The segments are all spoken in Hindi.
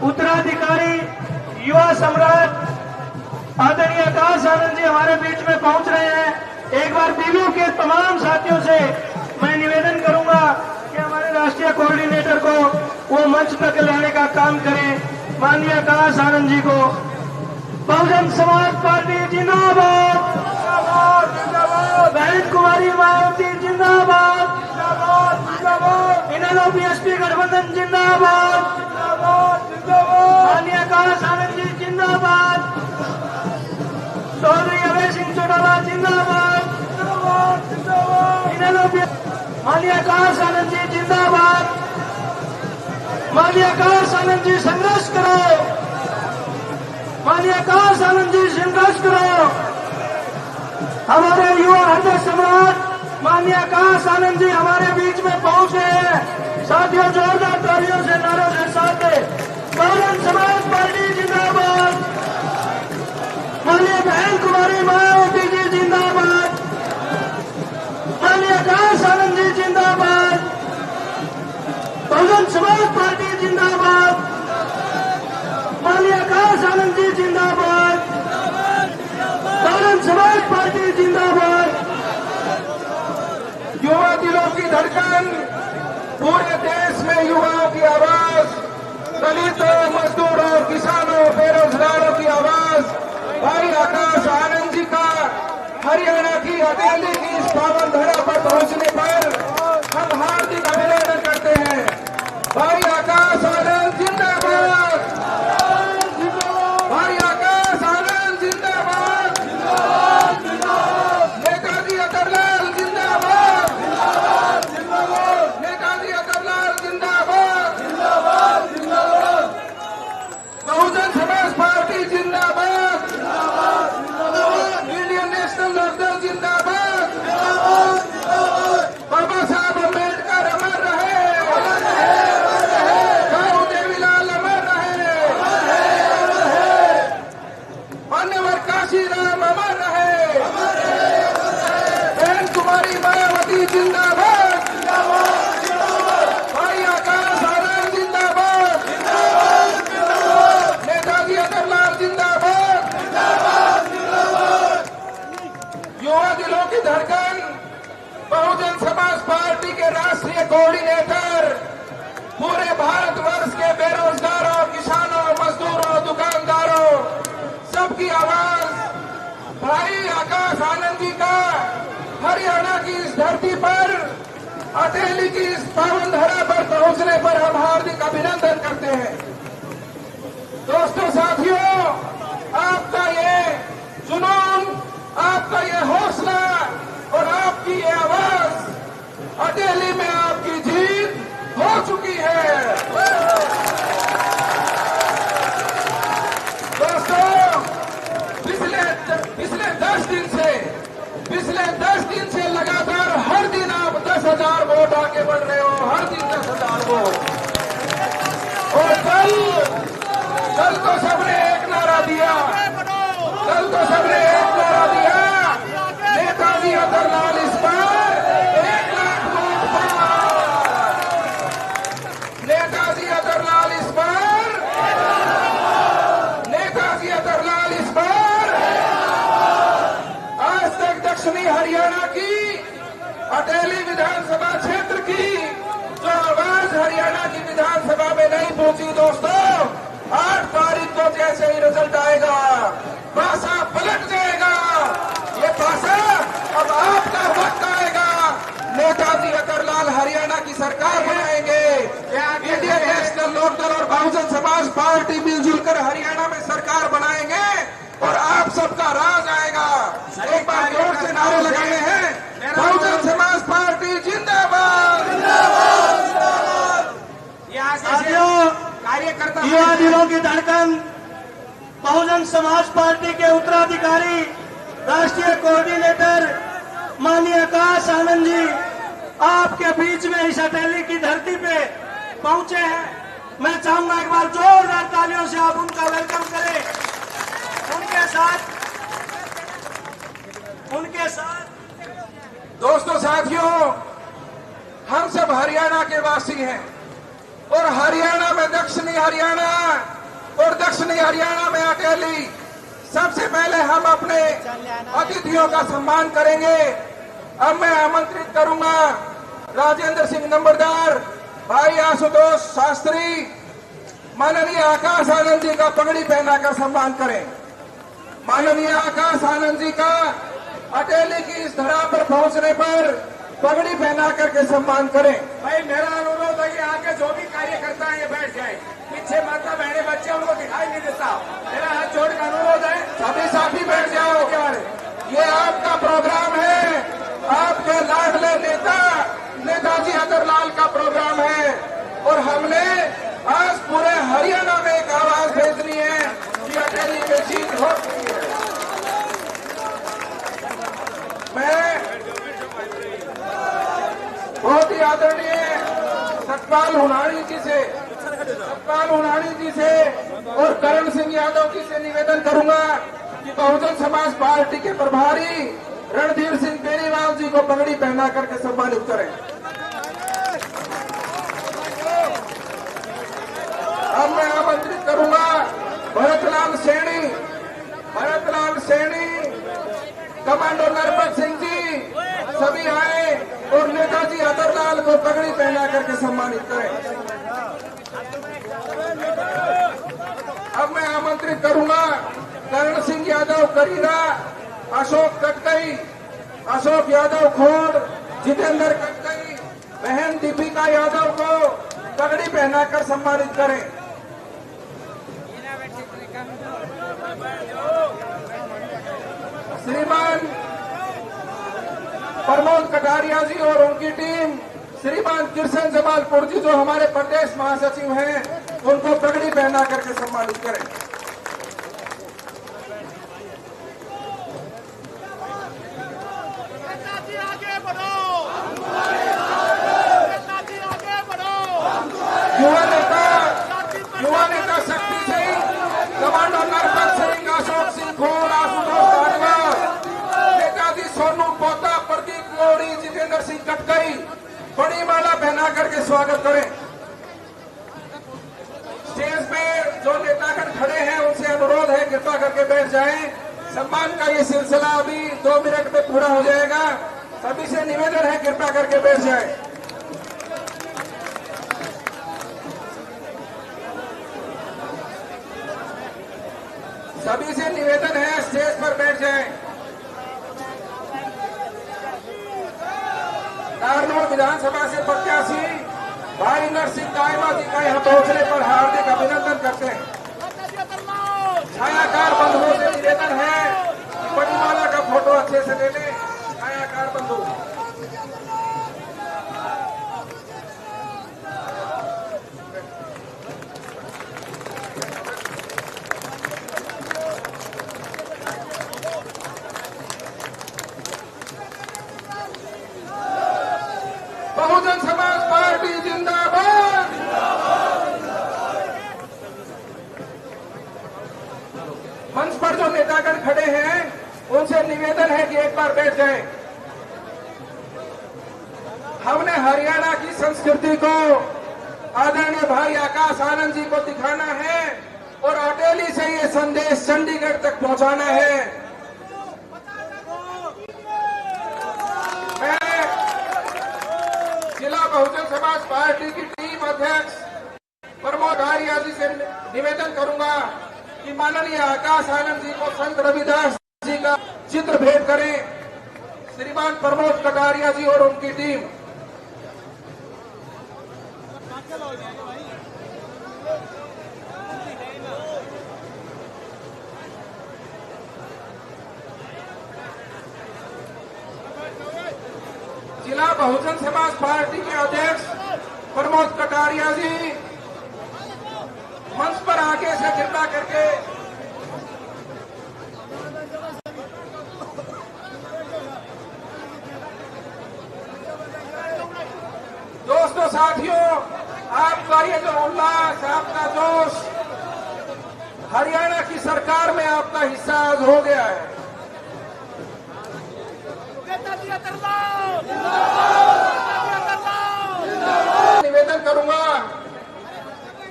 उत्तराधिकारी युवा सम्राट आदरणीय आकाश आनंद जी हमारे बीच में पहुंच रहे हैं। एक बार बीबीओ के तमाम साथियों से मैं निवेदन करूंगा कि हमारे राष्ट्रीय कोऑर्डिनेटर को वो मंच तक लाने का काम करें। माननीय आकाश आनंद जी को बहुजन समाज पार्टी जिंदाबाद, बहन कुमारी मायावती जिंदाबाद, इनेलो बीएसपी गठबंधन जिंदाबाद, माननीय आकाश आनंद जी जिंदाबाद, चौधरी अभय सिंह चौटाला जिंदाबाद, इनेलो माननीय आकाश आनंद जी जिंदाबाद, माननीय आकाश आनंद जी संघर्ष करो, माननीय आकाश आनंद जी संघर्ष करो। हमारे युवा हृदय सम्राट माननीय आकाश आनंद जी हमारे बीच में पहुंचे हैं। साथियों जोरदार तालियों से नारों के साथ बहुजन समाज पार्टी जिंदाबाद, माननीय बहन कुमारी मायावती जी जिंदाबाद, माननीय आकाश आनंद जी जिंदाबाद, बहुजन समाज पार्टी जिंदाबाद, माननीय आकाश आनंद जी जिंदाबाद, बहुजन समाज पार्टी जिंदाबाद। युवा दिलों की धड़कन, पूरे देश में युवाओं की आवाज, दलितों, मजदूरों, किसानों, बेरोजगारों की आवाज भाई आकाश आनंद जी का हरियाणा की हथेली की इस पावन धरा पर पहुंचने पर हम हार्दिक अभिनंदन करते हैं। भाई आकाश आनंद जिंदाबाद, भाई आकाश आनंद जिंदाबाद, नेताजी अतरलाल जिंदाबाद, नेताजी अतरलाल जिंदाबाद, बहुजन समाज पार्टी जिंदाबाद, इंडियन नेशनल लोकदल जिंदाबाद, बाबा साहब अम्बेडकर अमर रहे, गाऊ देवीलाल अमर रहे, मान्यवर काशीराम अमर रहे, बहन कुमारी मायावती जिंदाबाद, भाई आकाश आनंद जिंदाबाद, नेताजी अतरलाल जिंदाबाद, युवा दिलों की धड़कन, बहुजन समाज पार्टी के राष्ट्रीय कोऑर्डिनेटर, पूरे भारतवर्ष के बेरोजगारों, किसानों, मजदूरों, दुकानदारों सबकी आवाज भाई आकाश आनंद जी का हरियाणा की इस धरती पर हथेली की इस पावन धरा पर पहुंचने पर हम हार्दिक अभिनंदन करते हैं। दोस्तों, साथियों, आपका ये जुनून, आपका ये हौसला और आपकी ये आवाज हथेली में आपकी जीत हो चुकी है। दोस्तों, पिछले 10 दिन से लगातार हर दिन आप 10,000 वोट आगे बढ़ रहे हो, हर दिन 10,000 वोट। और कल तो सबने एक नारा दिया, नेताजी अतरलाल इस बार 1 लाख वोट पार, नेताजी अतरलाल इस बार, नेताजी अतरलाल इस बार। आज तक दक्षिणी हरियाणा की हथेली विधानसभा क्षेत्र की जो आवाज हरियाणा की विधानसभा में नहीं पहुंची, दोस्तों, 8 तारीख को जैसे ही रिजल्ट आएगा भाषा पलट जाएगा। ये भाषा अब आपका वक्त आएगा। नेताजी अतरलाल हरियाणा की सरकार बनाएंगे। इंडियन नेशनल लोकदल और बहुजन समाज पार्टी मिलजुल कर हरियाणा में सरकार बनाएंगे और आप सबका राज आएगा। एक बार जोर से नारे लगाने हैं, बहुजन समाज पार्टी जिंदाबाद, कार्यकर्ता युवा दिलों की धड़कन, बहुजन समाज पार्टी के उत्तराधिकारी राष्ट्रीय कोऑर्डिनेटर माननीय आकाश आनंद जी आपके बीच में इस हथेली की धरती पे पहुंचे हैं। मैं चाहूंगा एक बार जोरदार तालियों से आप उनका वेलकम करें। उनके साथ दोस्तों, साथियों, हम सब हरियाणा के वासी हैं। और हरियाणा में दक्षिणी हरियाणा और दक्षिणी हरियाणा में अकेली। सबसे पहले हम अपने अतिथियों का सम्मान करेंगे। अब मैं आमंत्रित करूंगा राजेंद्र सिंह नंबरदार, भाई आशुतोष शास्त्री, माननीय आकाश आनंद जी का पगड़ी पहनाकर सम्मान करें। माननीय आकाश आनंद जी का अटेली की इस धरा पर पहुंचने पर पगड़ी पहना करके सम्मान करें। भाई मेरा अनुरोध है कि आगे जो भी कार्यकर्ता है ये बैठ जाए, पीछे माता बहने बच्चे उनको दिखाई नहीं देता। मेरा हाथ जोड़ का अनुरोध है, सभी साथी बैठ जाओ। ये आपका प्रोग्राम है, आपके लाडले नेता नेताजी अतरलाल का प्रोग्राम है और हमने आज पूरे हरियाणा में एक आवाज भेजनी है कि अटेली में जीत हो गई है। मैं बहुत ही आदरणीय सतपाल हुनानी जी से और करण सिंह यादव जी से निवेदन करूंगा कि बहुजन समाज पार्टी के प्रभारी रणधीर सिंह बेनीवाल जी को पगड़ी पहना करके सम्मानित करें। अब मैं आमंत्रित करूंगा भरतलाल सैनी, कमांडो नरपत सिंह जी, सभी आए और नेताजी अतरलाल को पगड़ी पहना करके सम्मानित करें। अब मैं आमंत्रित करूंगा करण सिंह यादव करीरा, अशोक कटकई, अशोक यादव खोड़, जितेंद्र कटकई, बहन दीपिका यादव को पगड़ी पहनाकर सम्मानित करें। श्रीमान प्रमोद कटारिया जी और उनकी टीम, श्रीमान कृष्ण जमालपुर जी जो हमारे प्रदेश महासचिव हैं, उनको पगड़ी पहना करके सम्मानित करें। युवा नेता शक्ति सिंह, कमांडो नरपत सिंह, अशोक सिंह खोड़, आशुतोष धारीवाल, नेताजी सोनू पोता, प्रदीप लोड़ी, जितेंद्र सिंह कटकई बड़ी माला पहना करके स्वागत करें। स्टेज पे जो नेतागण खड़े हैं उनसे अनुरोध है कृपा करके बैठ जाएं। सम्मान का ये सिलसिला अभी 2 मिनट में पूरा हो जाएगा। सभी से निवेदन है कृपा करके बैठ जाएं। सभी से निवेदन है स्टेज पर बैठ जाएं। नारनौल विधानसभा से प्रत्याशी भाई नरसिंह दायमा जी का यहाँ पहुंचने पर हार्दिक अभिनंदन करते हैं। छायाकार बंधुओं से निवेदन है कि बड़ी माला का फोटो अच्छे से ले लें। छायाकार बंधु, बहुजन समाज पार्टी जिंदाबाद। मंच पर जो नेतागण खड़े हैं उनसे निवेदन है कि एक बार बैठ जाएं। हमने हरियाणा की संस्कृति को आदरणीय भाई आकाश आनंद जी को दिखाना है और अटेली से ये संदेश चंडीगढ़ तक पहुंचाना है। जिला बहुजन समाज पार्टी की टीम अध्यक्ष प्रमोद आर्या जी से निवेदन करूंगा कि माननीय आकाश आनंद जी को संत रविदास जी का चित्र भेंट करें। श्रीमान प्रमोद कटारिया जी और उनकी टीम। जिला बहुजन समाज पार्टी के अध्यक्ष प्रमोद कटारिया जी मंच पर आगे से कृपा करके दोस्तों, साथियों, आपका ये जो उल्लास, आपका जोश हरियाणा की सरकार में आपका हिस्सा आज हो गया है। निवेदन करूंगा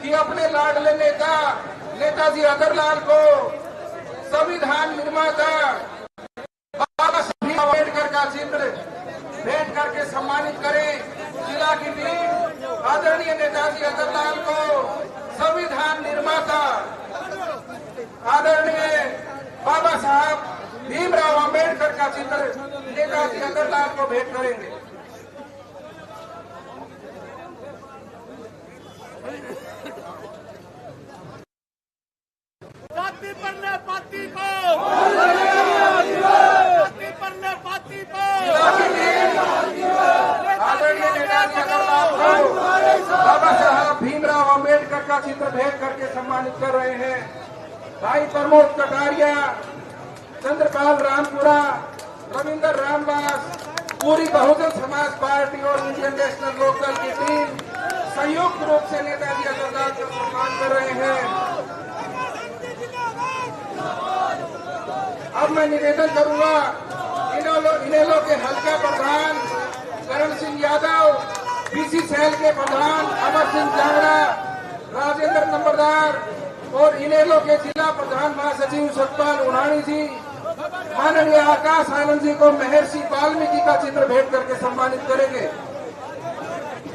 कि अपने लाडले नेता नेताजी अगरलाल को संविधान निर्माता बाबा साहेब अम्बेडकर का चित्र भेंट करके सम्मानित करें। जिला की टीम आदरणीय नेताजी अगरलाल को संविधान निर्माता आदरणीय बाबा साहब भीमराव अम्बेडकर का चित्र नेताजी अगरलाल को भेंट करेंगे। पार्टी पर पार्टी को पार्टी पर पार्टी को आदरणीय नेताजी अगरलाल को बाबा साहब भीमराव अम्बेडकर का चित्र भेंट करके सम्मानित कर रहे हैं। भाई प्रमोद कटारिया, चंद्रपाल रामपुरा, रविंदर रामदास, पूरी बहुजन समाज पार्टी और इंडियन नेशनल लोकदल की टीम संयुक्त रूप से नेताजी अगरलाल का सम्मान कर रहे हैं। अब मैं निवेदन करूंगा इनेलो के हल्का प्रधान करण सिंह यादव, बीसी सेल के प्रधान अमर सिंह जांगड़ा, राजेंद्र नंबरदार और इनेलो के जिला प्रधान महासचिव सतपाल उड़ानी जी माननीय आकाश आनंद जी को महर्षि वाल्मीकि का चित्र भेंट करके सम्मानित करेंगे।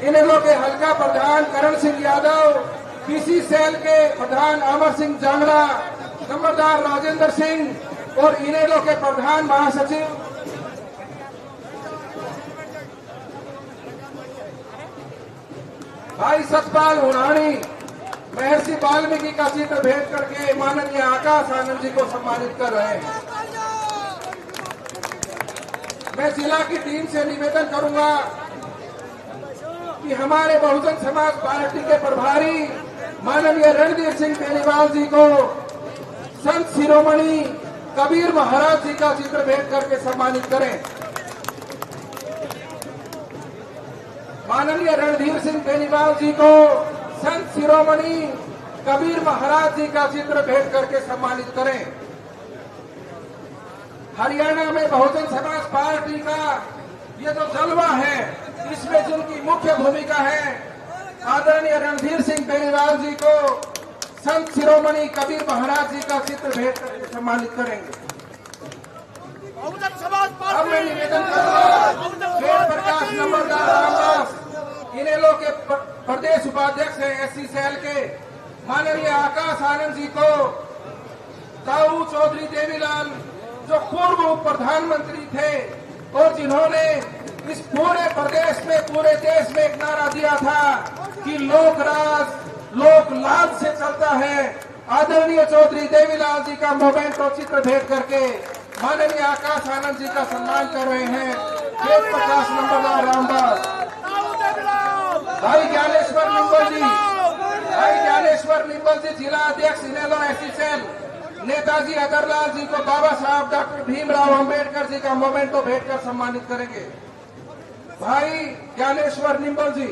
इनेलो के हल्का प्रधान करण सिंह यादव, बीसी सेल के प्रधान अमर सिंह जांगड़ा, नंबरदार राजेंद्र सिंह और इनेलो के प्रधान महासचिव भाई सतपाल उड़ानी महर्षि वाल्मीकि का चित्र भेंट करके माननीय आकाश आनंद जी को सम्मानित कर रहे हैं। मैं जिला की टीम से निवेदन करूंगा कि हमारे बहुजन समाज पार्टी के प्रभारी माननीय रणधीर सिंह बेनीवाल जी को संत शिरोमणि कबीर महाराज जी का चित्र भेंट करके सम्मानित करें। माननीय रणधीर सिंह बेनीवाल जी को संत शिरोमणि कबीर महाराज जी का चित्र भेंट करके सम्मानित करें। हरियाणा में बहुजन समाज पार्टी का ये जो जलवा है, इसमें जिनकी मुख्य भूमिका है, आदरणीय रणधीर सिंह बेनीवाल जी को संत शिरोमणि कबीर महाराज जी का चित्र भेंट करके सम्मानित करेंगे। अब मैं निवेदन करूंगा वेद प्रकाश नंबरदार रामदास इनेलो के प्रदेश उपाध्यक्ष हैं एससी सेल के, माननीय आकाश आनंद जी को ताऊ चौधरी देवीलाल जो पूर्व उप प्रधानमंत्री थे और जिन्होंने इस पूरे प्रदेश में पूरे देश में एक नारा दिया था कि लोक राज लोक लाभ से चलता है, आदरणीय चौधरी देवीलाल जी का मोमेंटो चित्र भेंट करके माननीय आकाश आनंद जी का सम्मान कर रहे हैं। वेद प्रकाश नंबरदार रामदास, भाई ज्ञानेश्वर निम्बल जी, भाई ज्ञानेश्वर निम्बल जी जिला अध्यक्ष इनेलो एससी सेल, नेताजी अगरलाल जी को बाबा साहब डॉक्टर भीमराव अम्बेडकर जी का मोमेंटो भेंट कर सम्मानित करेंगे। भाई ज्ञानेश्वर निम्बल जी।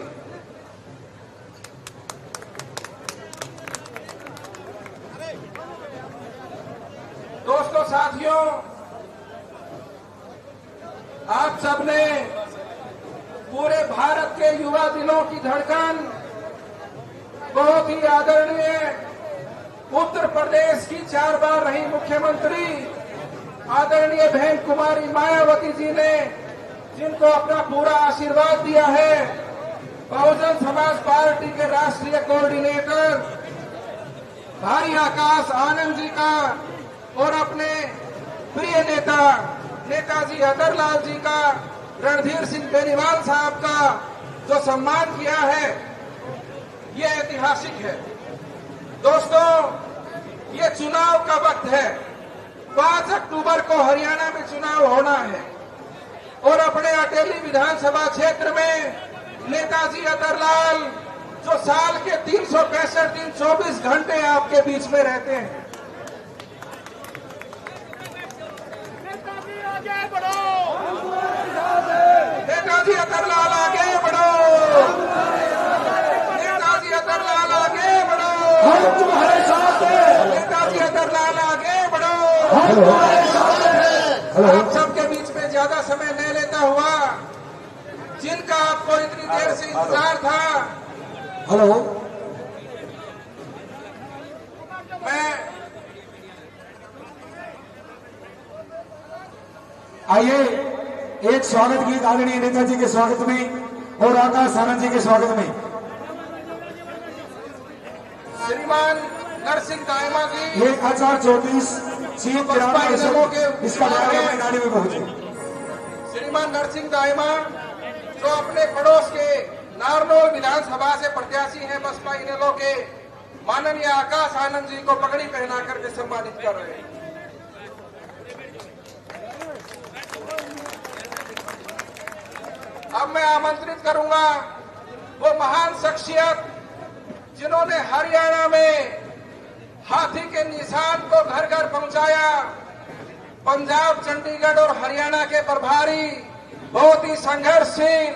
दोस्तों साथियों, आप सबने पूरे भारत के युवा दिलों की धड़कन बहुत ही आदरणीय उत्तर प्रदेश की 4 बार रही मुख्यमंत्री आदरणीय बहन कुमारी मायावती जी ने जिनको अपना पूरा आशीर्वाद दिया है, बहुजन समाज पार्टी के राष्ट्रीय कोऑर्डिनेटर भाई आकाश आनंद जी का और अपने प्रिय नेता नेताजी अगरलाल जी का, रणधीर सिंह बेनीवाल साहब का जो सम्मान किया है, ये ऐतिहासिक है। दोस्तों, ये चुनाव का वक्त है। 5 अक्टूबर को हरियाणा में चुनाव होना है और अपने अटेली विधानसभा क्षेत्र में नेताजी अगरलाल जो साल के 365 दिन 24 घंटे आपके बीच में रहते हैं, नेताजी अगरलाल आगे बढ़ो, नेताजी अगरलाल आगे बढ़ो, हम तुम्हारे साथ हैं, नेताजी अगरलाल आगे बढ़ो, हम तुम्हारे साथ हैं। आप सबके बीच में ज्यादा समय नहीं लेता हुआ, जिनका आपको इतनी देर से इंतजार था, हेलो, आइए एक स्वागत गीत आदरणीय नेताजी के स्वागत में और आकाश आनंद जी के स्वागत में। श्रीमान नरसिंह दायमा जी 1034 चीफ इसका नाड़ी में पहुंचे। श्रीमान नरसिंह दायमा जो अपने पड़ोस के नारनौल विधानसभा से प्रत्याशी हैं बसपा इनेलो के, माननीय आकाश आनंद जी को पगड़ी पहना करके सम्मानित कर रहे हैं। अब मैं आमंत्रित करूंगा वो महान शख्सियत जिन्होंने हरियाणा में हाथी के निशान को घर घर पहुंचाया। पंजाब, चंडीगढ़ और हरियाणा के प्रभारी बहुत ही संघर्षशील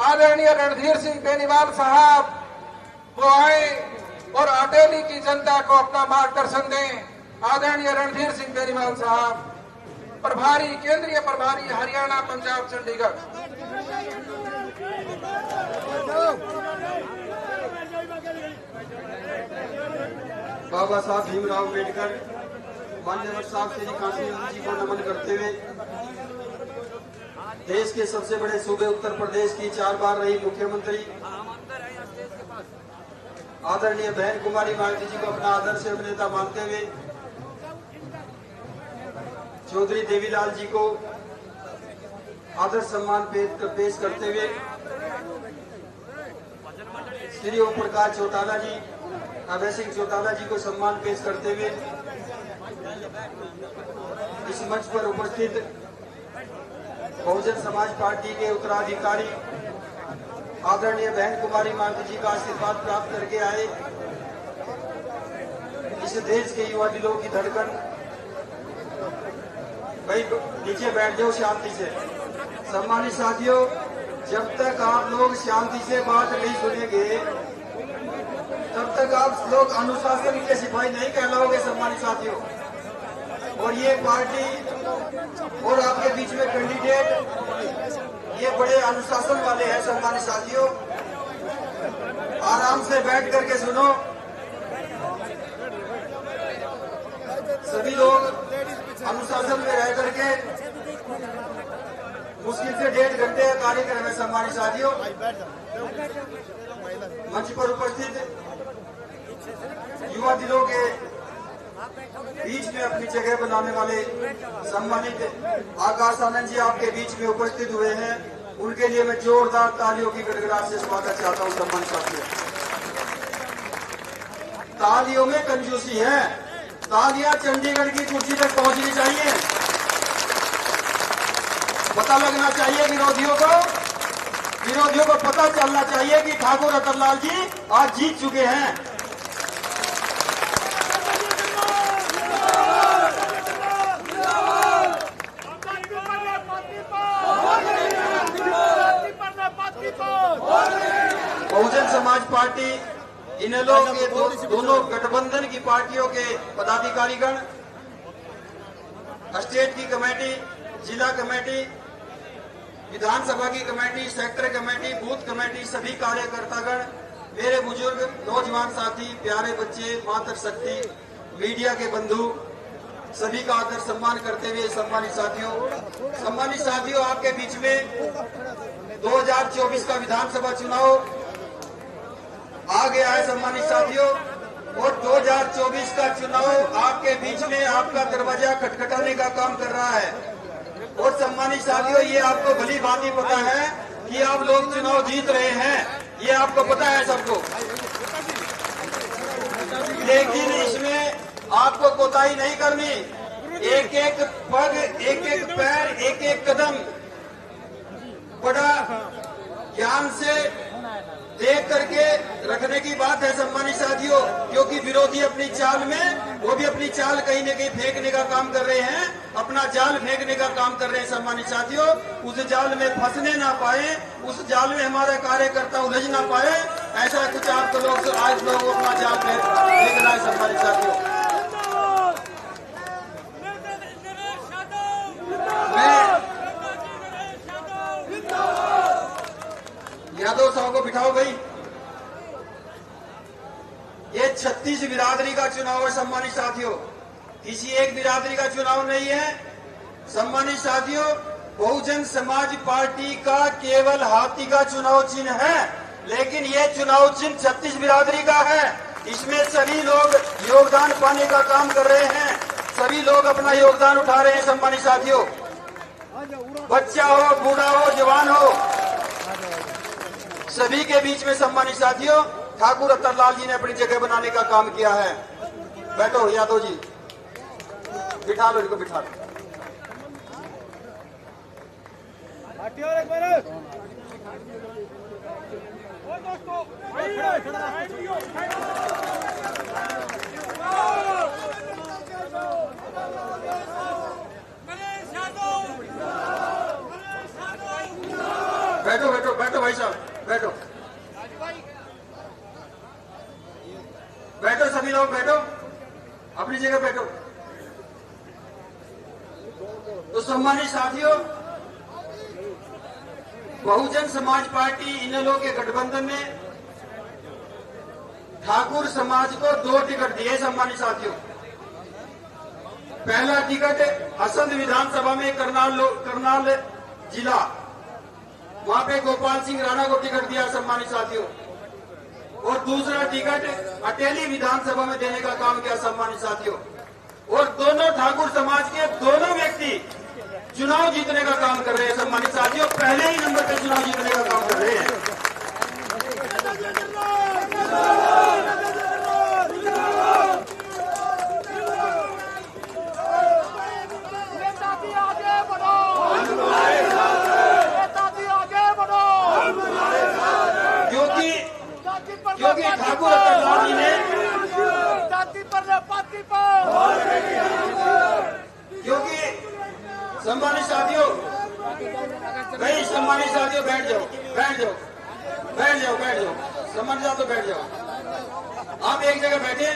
आदरणीय रणधीर सिंह बेनीवाल साहब वो आए और अटेली की जनता को अपना मार्गदर्शन दें। आदरणीय रणधीर सिंह बेनीवाल साहब प्रभारी, केंद्रीय प्रभारी हरियाणा, पंजाब, चंडीगढ़। बाबा साहब भीमराव अम्बेडकर मान्यवर साहब श्री काशी जी को नमन करते हुए देश के सबसे बड़े सूबे उत्तर प्रदेश की 4 बार रही मुख्यमंत्री आदरणीय बहन कुमारी मायावती जी को अपना आदर्श अभिनेता मानते हुए चौधरी देवीलाल जी को आदर्श सम्मान पेश करते हुए श्री ओम प्रकाश चौटाला जी, अभय सिंह चौटाला जी को सम्मान पेश करते हुए इस मंच पर उपस्थित बहुजन समाज पार्टी के उत्तराधिकारी आदरणीय बहन कुमारी मायावती जी का आशीर्वाद प्राप्त करके आए इस देश के युवा दिलों की धड़कन। भाई नीचे बैठ जाओ शांति से। सम्मानित साथियों, जब तक आप लोग शांति से बात नहीं सुनेंगे तब तक आप लोग अनुशासन के सिपाही नहीं कहलाओगे सम्मानित साथियों। और ये पार्टी और आपके बीच में कैंडिडेट ये बड़े अनुशासन वाले हैं सम्मानित साथियों। आराम से बैठ करके सुनो। सभी लोग अनुशासन में रह करके मुश्किल से 1.5 घंटे का कार्यक्रम है सम्मानित साथियों। मंच पर उपस्थित युवा दिलों के बीच में अपनी जगह बनाने वाले सम्मानित आकाश आनंद जी आपके बीच में उपस्थित हुए हैं, उनके लिए मैं जोरदार तालियों की गड़गड़ाहट से स्वागत चाहता हूं सम्मानित साथियों। तालियों में कंजूसी है, तालियां चंडीगढ़ की कुर्सी तक पहुंचनी चाहिए। पता लगना चाहिए विरोधियों को पता चलना चाहिए कि ठाकुर रतनलाल जी आज जीत चुके हैं। बहुजन समाज पार्टी इनेलो के दोनों गठबंधन की पार्टियों के पदाधिकारीगण, स्टेट की कमेटी, जिला कमेटी, विधानसभा की committee, sector committee, booth committee, सभी कार्यकर्तागण, मेरे बुजुर्ग नौजवान साथी, प्यारे बच्चे, मातृशक्ति, मीडिया के बंधु, सभी का आदर सम्मान करते हुए सम्मानित साथियों आपके बीच में 2024 का विधानसभा चुनाव आ गया है सम्मानित साथियों। और 2024 का चुनाव आपके बीच में आपका दरवाजा खटखटाने का काम कर रहा है। और सम्मानित साथियों, ये आपको भली भांति पता है कि आप लोग चुनाव जीत रहे हैं, ये आपको पता है सबको। लेकिन इसमें आपको कोताही नहीं करनी। एक एक पग, एक एक पैर, एक एक कदम बड़ा ध्यान से देख करके रखने की बात है सम्मानित साथियों, क्योंकि विरोधी अपनी चाल में वो भी अपनी चाल कहीं न कहीं फेंकने का काम कर रहे हैं, अपना जाल फेंकने का काम कर रहे हैं सम्मानित साथियों। उस जाल में फंसने ना पाए, उस जाल में हमारे कार्यकर्ता उलझ ना पाए, ऐसा कुछ आपको लोग आज लोग अपना जाल फेंकना है सम्मानित साथियों। यादव साहब को बिठाओ भाई। ये 36 बिरादरी का चुनाव है सम्मानित साथियों, किसी एक बिरादरी का चुनाव नहीं है। सम्मानित साथियों, बहुजन समाज पार्टी का केवल हाथी का चुनाव चिन्ह है, लेकिन ये चुनाव चिन्ह 36 बिरादरी का है। इसमें सभी लोग योगदान पाने का काम कर रहे हैं, सभी लोग अपना योगदान उठा रहे हैं। सम्मानित साथियों, बच्चा हो, बूढ़ा हो, जवान हो, सभी के बीच में सम्मानित साथियों ठाकुर रतनलाल जी ने अपनी जगह बनाने का काम किया है। बैठो यादव जी, बिठा लो इनको, बिठा लो। बैठो बैठो बैठो भाई साहब, बैठो बैठो, सभी लोग बैठो, अपनी जगह बैठो। तो सम्मानित साथियों, बहुजन समाज पार्टी इनेलो के गठबंधन ने ठाकुर समाज को 2 टिकट दिए। सम्मानित साथियों, पहला टिकट असंध विधानसभा में करनाल जिला, वहां पे गोपाल सिंह राणा को टिकट दिया। सम्मानित साथियों, और दूसरा टिकट अटेली विधानसभा में देने का काम किया। सम्मानित साथियों, और दोनों ठाकुर समाज के दोनों व्यक्ति चुनाव जीतने का काम कर रहे हैं। सम्मानित साथियों, पहले ही नंबर पर चुनाव जीतने का काम कर रहे हैं। क्योंकि ठाकुर रतनलाल जी ने, क्योंकि सम्मानित साथियों, भाई सम्मानित साथियों बैठ जाओ, बैठ जाओ, बैठ जाओ, बैठ जाओ, सम्मानित साथियों बैठ जाओ, आप एक जगह बैठे।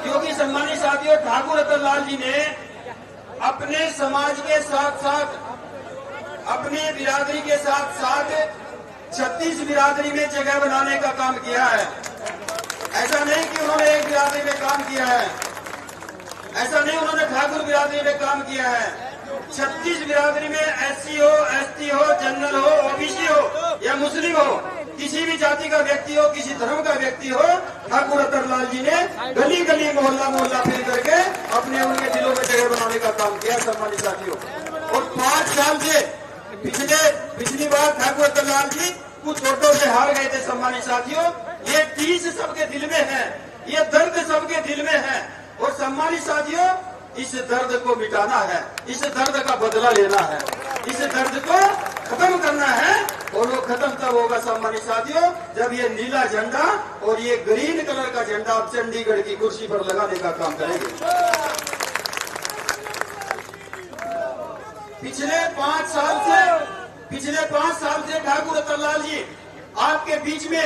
क्योंकि सम्मानित साथियों, ठाकुर रतनलाल जी ने अपने समाज के साथ साथ, अपनी बिरादरी के साथ साथ 36 बिरादरी में जगह बनाने का काम किया है। ऐसा नहीं कि उन्होंने एक बिरादरी में काम किया है, ऐसा नहीं उन्होंने ठाकुर बिरादरी में काम किया है। 36 बिरादरी में SC हो, ST हो, जनरल हो, OBC हो या मुस्लिम हो, किसी भी जाति का व्यक्ति हो, किसी धर्म का व्यक्ति हो, ठाकुर रतनलाल जी ने गली गली, मोहल्ला मोहल्ला फिर करके अपने उनके दिलों में जगह बनाने का काम किया। सम्मानित साथियों, और 5 साल से पिछली बार ठाकुर रतनलाल जी कुछ वोटों से हार गए थे। सम्मानित साथियों, ये टीस सबके दिल में है, ये दर्द सबके दिल में है, और सम्मानित साथियों, इस दर्द को मिटाना है, इस दर्द का बदला लेना है, इस दर्द को खत्म करना है। और वो खत्म तब होगा सम्मानित साथियों, जब ये नीला झंडा और ये ग्रीन कलर का झंडा आप चंडीगढ़ की कुर्सी पर लगाने का काम करेंगे। पिछले 5 साल से ठाकुर रतनलाल जी आपके बीच में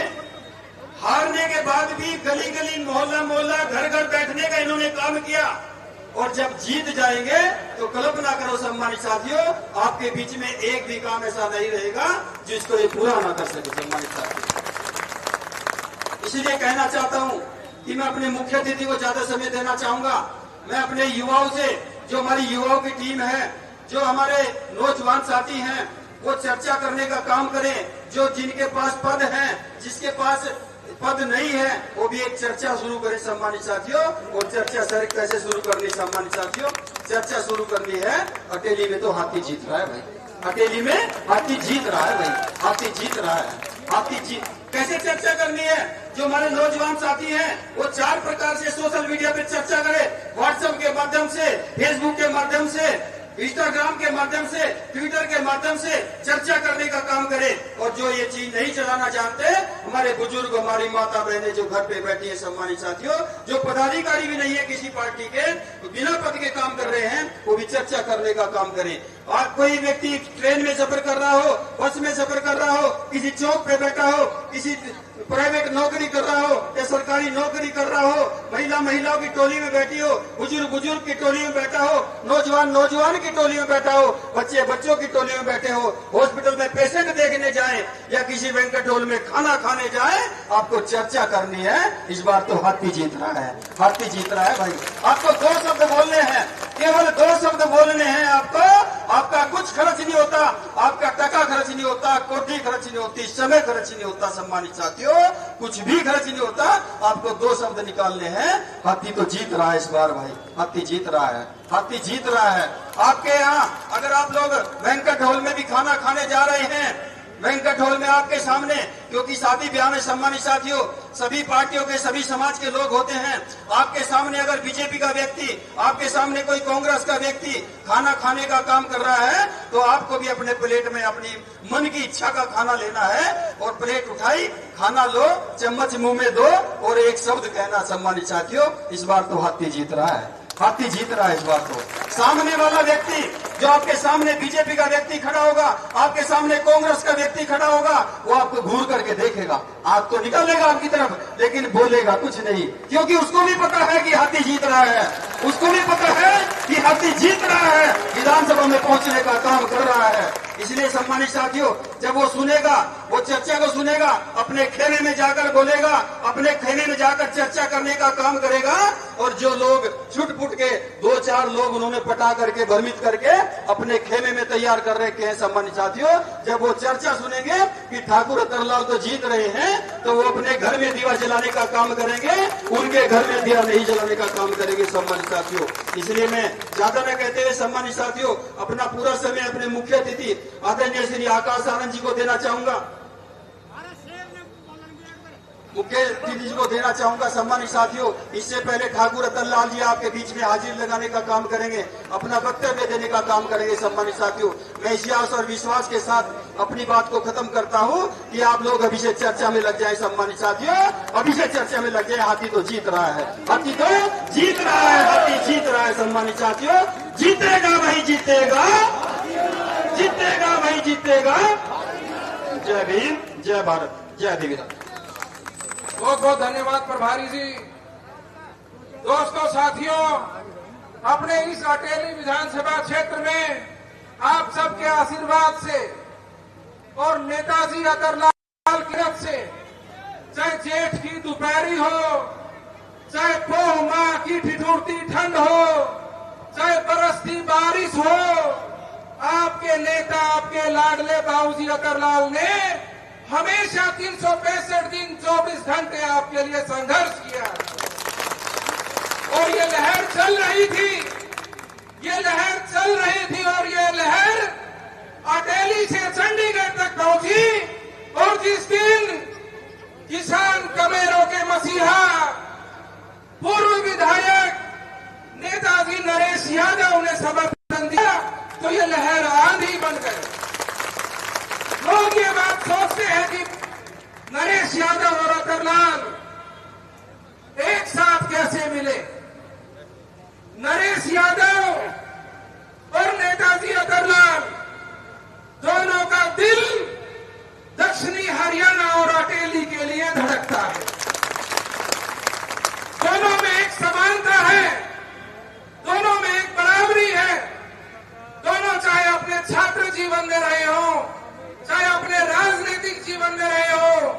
हारने के बाद भी गली गली, मोहल्ला मोहल्ला, घर घर बैठने का इन्होंने काम किया, और जब जीत जाएंगे तो कल्पना करो सम्मानित साथियों, आपके बीच में एक भी काम ऐसा नहीं रहेगा जिसको ये पूरा ना कर सके। सम्मानित साथियों, इसलिए कहना चाहता हूं कि मैं अपने मुख्य अतिथि को ज्यादा समय देना चाहूंगा। मैं अपने युवाओं से, जो हमारी युवाओं की टीम है, जो हमारे नौजवान साथी हैं, वो चर्चा करने का काम करें। जो जिनके पास पद हैं, जिसके पास पद नहीं है, वो भी एक चर्चा शुरू करें। सम्मानित साथियों, और चर्चा सर कैसे शुरू करनी? सम्मानित साथियों, चर्चा शुरू करनी है। अकेली में तो हाथी जीत रहा है भाई, अकेली में हाथी जीत रहा है भाई, हाथी जीत रहा है, हाथी जीत। कैसे चर्चा करनी है? जो हमारे नौजवान साथी हैं, वो 4 प्रकार से सोशल मीडिया पे चर्चा करें। व्हाट्सएप के माध्यम से, फेसबुक के माध्यम से, इंस्टाग्राम के माध्यम से, ट्विटर के माध्यम से चर्चा करने का काम करें। और जो ये चीज नहीं चलाना चाहते, हमारे बुजुर्ग, हमारी माता बहनें जो घर पे बैठी है, सम्मानित साथियों, जो पदाधिकारी भी नहीं है किसी पार्टी के, बिना पद के काम कर रहे हैं, वो भी चर्चा करने का काम करें। और कोई व्यक्ति ट्रेन में सफर कर रहा हो, बस में सफर कर रहा हो, किसी चौक पे बैठा हो, किसी प्राइवेट नौकरी कर रहा हो या सरकारी नौकरी कर रहा हो, महिलाओं की टोली में बैठी हो, बुजुर्ग की टोली में बैठा हो, नौजवान की टोली में बैठा हो, बच्चों की टोली में बैठे हो, हॉस्पिटल में पेशेंट देखने जाए या किसी बैंक्वेट हॉल में खाना खाने जाए, आपको चर्चा करनी है। इस बार तो हाथी जीत रहा है, हाथी जीत रहा है भाई। आपको 2 शब्द बोलने हैं, केवल 2 शब्द बोलने हैं आपको। आपका कुछ खर्च नहीं होता, आपका टका खर्च नहीं होता, कोठी खर्च नहीं होती, समय खर्च नहीं होता। सम्मानित साथियों, कुछ भी खर्च नहीं होता, आपको 2 शब्द निकालने हैं। हाथी तो जीत रहा है इस बार भाई, हाथी जीत रहा है, हाथी जीत रहा है। आपके यहाँ अगर आप लोग बैंक्वेट हॉल में भी खाना खाने जा रहे हैं, बैंक्वेट हॉल में आपके सामने, क्योंकि शादी ब्याह में सम्मानित साथियों सभी पार्टियों के सभी समाज के लोग होते हैं, आपके सामने अगर बीजेपी का व्यक्ति, आपके सामने कोई कांग्रेस का व्यक्ति खाना खाने का काम कर रहा है, तो आपको भी अपने प्लेट में अपनी मन की इच्छा का खाना लेना है और प्लेट उठाई, खाना लो, चम्मच मुंह में दो और एक शब्द कहना। सम्मानित साथियों, इस बार तो हाथी जीत रहा है, हाथी जीत रहा है इस बार तो। सामने वाला व्यक्ति जो आपके सामने बीजेपी का व्यक्ति खड़ा होगा, आपके सामने कांग्रेस का व्यक्ति खड़ा होगा, वो आपको घूर करके देखेगा, आंख तो निकालेगा आपकी तरफ, लेकिन बोलेगा कुछ नहीं, क्योंकि उसको भी पता है कि हाथी जीत रहा है, उसको भी पता है कि हाथी जीत रहा है, विधानसभा में पहुंचने का काम कर रहा है। इसलिए सम्मानित साथियों, जब वो सुनेगा, वो चर्चा को सुनेगा, अपने खेमे में जाकर बोलेगा, अपने खेमे में जाकर चर्चा करने का काम करेगा। और जो लोग छुट फुट के 2-4 लोग उन्होंने पटा करके भ्रमित करके अपने खेमे में तैयार कर रखे हैं, सम्मानित साथियों, जब वो चर्चा सुनेंगे कि ठाकुर अतरलाल तो जीत रहे हैं, तो वो अपने घर में दिया जलाने का काम करेंगे, उनके घर में दिया नहीं जलाने का काम करेंगे। सम्मानित साथियों, इसलिए मैं ज्यादा न कहते हुए सम्मानित साथियों अपना पूरा समय अपने मुख्य अतिथि आदरणीय श्री आकाश आनंद जी को देना चाहूंगा, मुख्य अतिथि जी को देना चाहूंगा। सम्मानित साथियों, इससे पहले ठाकुर रतनलाल जी आपके बीच में हाजिर लगाने का काम करेंगे, अपना वक्तव्य देने का काम करेंगे। सम्मानित साथियों, मैं इस आशा और विश्वास के साथ अपनी बात को खत्म करता हूं कि आप लोग अभी से चर्चा में लग जाए। सम्मानित साथियों, अभी से चर्चा में लग जाए। हाथी तो जीत रहा है, हाथी तो जीत रहा है, हाथी जीत रहा है। सम्मानित साथियों, जीतेगा भाई जीतेगा, जीतेगा भाई जीतेगा। जय भीम, जय भारत, जय देवीदास। बहुत बहुत धन्यवाद प्रभारी जी। दोस्तों साथियों, अपने इस अटेली विधानसभा क्षेत्र में आप सबके आशीर्वाद से और नेताजी अतरलाल की तरफ से, चाहे जेठ की दोपहरी हो, चाहे पोह माह की ठिठुरती ठंड हो, चाहे बरसती बारिश हो, आपके नेता, आपके लाडले बाबूजी अतरलाल ने हमेशा 365 दिन 24 घंटे आपके लिए संघर्ष किया। और ये लहर चल रही थी, ये लहर चल रही थी और ये लहर अटेली से चंडीगढ़ तक पहुंची। और जिस दिन किसान कमेरों के मसीहा पूर्व विधायक नेताजी नरेश यादव ने समर्थन दिया, तो ये लहर आंधी बन गई। लोग ये बात सोचते हैं कि नरेश यादव और अतरलाल एक साथ कैसे मिले। नरेश यादव और नेताजी अतरलाल दोनों का दिल दक्षिणी हरियाणा और अटेली के लिए धड़कता है। दोनों में एक समानता है, दोनों में एक बराबरी है। दोनों चाहे अपने छात्र जीवन में रहे हो, चाहे अपने राजनीतिक जीवन में रहे हो,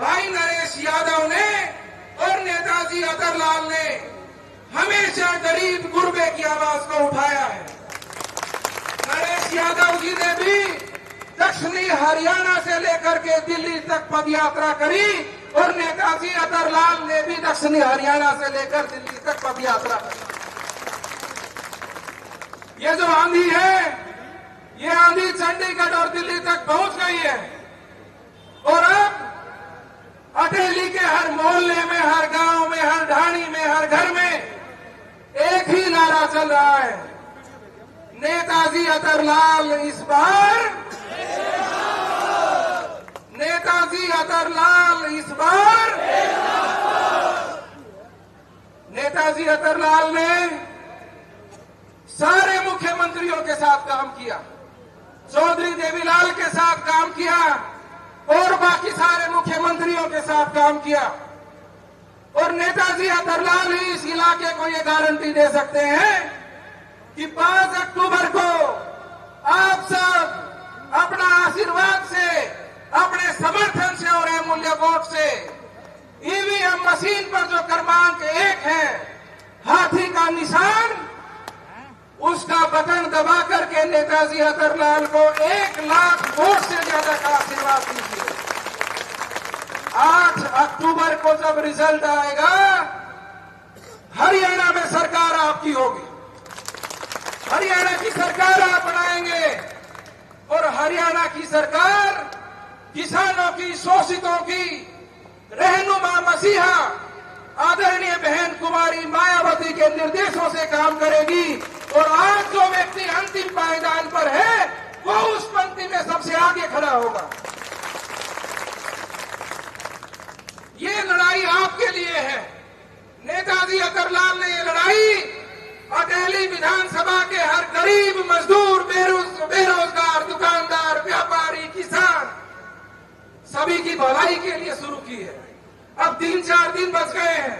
भाई नरेश यादव ने और नेताजी अतरलाल ने हमेशा गरीब गुरबे की आवाज को उठाया है। नरेश यादव जी ने भी दक्षिणी हरियाणा से लेकर के दिल्ली तक पदयात्रा करी और नेताजी अतरलाल ने भी दक्षिणी हरियाणा से लेकर दिल्ली तक पदयात्रा करी। ये जो आंधी है, ये आंधी चंडीगढ़ और दिल्ली तक पहुंच गई है। और अब अटेली के हर मोहल्ले में, हर गांव में, हर ढाणी में, हर घर में एक ही नारा चल रहा है, नेताजी अतरलाल इस बार, नेताजी अतरलाल इस बार। नेताजी अतरलाल ने सारे मुख्यमंत्रियों के साथ काम किया, चौधरी देवीलाल के साथ काम किया, और बाकी सारे मुख्यमंत्रियों के साथ काम किया। और नेताजी अतरलाल ही इस इलाके को ये गारंटी दे सकते हैं कि 5 अक्टूबर को आप सब अपना आशीर्वाद से, अपने समर्थन से और अमूल्य वोट से ईवीएम मशीन पर जो क्रमांक 1 है, हाथी का निशान, उसका बटन दबा करके नेताजी अतरलाल को 1 लाख वोट से ज्यादा का आशीर्वाद दीजिए। 8 अक्टूबर को जब रिजल्ट आएगा, हरियाणा में सरकार आपकी होगी, हरियाणा की सरकार आप बनाएंगे। और हरियाणा की सरकार किसानों की, शोषितों की रहनुमा मसीहा आदरणीय बहन कुमारी मायावती के निर्देशों से काम करेगी। और आज जो व्यक्ति अंतिम पायदान पर है, वो उस पंक्ति में सबसे आगे खड़ा होगा। ये लड़ाई आपके लिए है। नेताजी अतरलाल ने ये लड़ाई अटेली विधानसभा के हर गरीब, मजदूर, बेरोजगार, दुकानदार, व्यापारी, किसान, सभी की भलाई के लिए शुरू की है। अब 3-4 दिन बच गए हैं।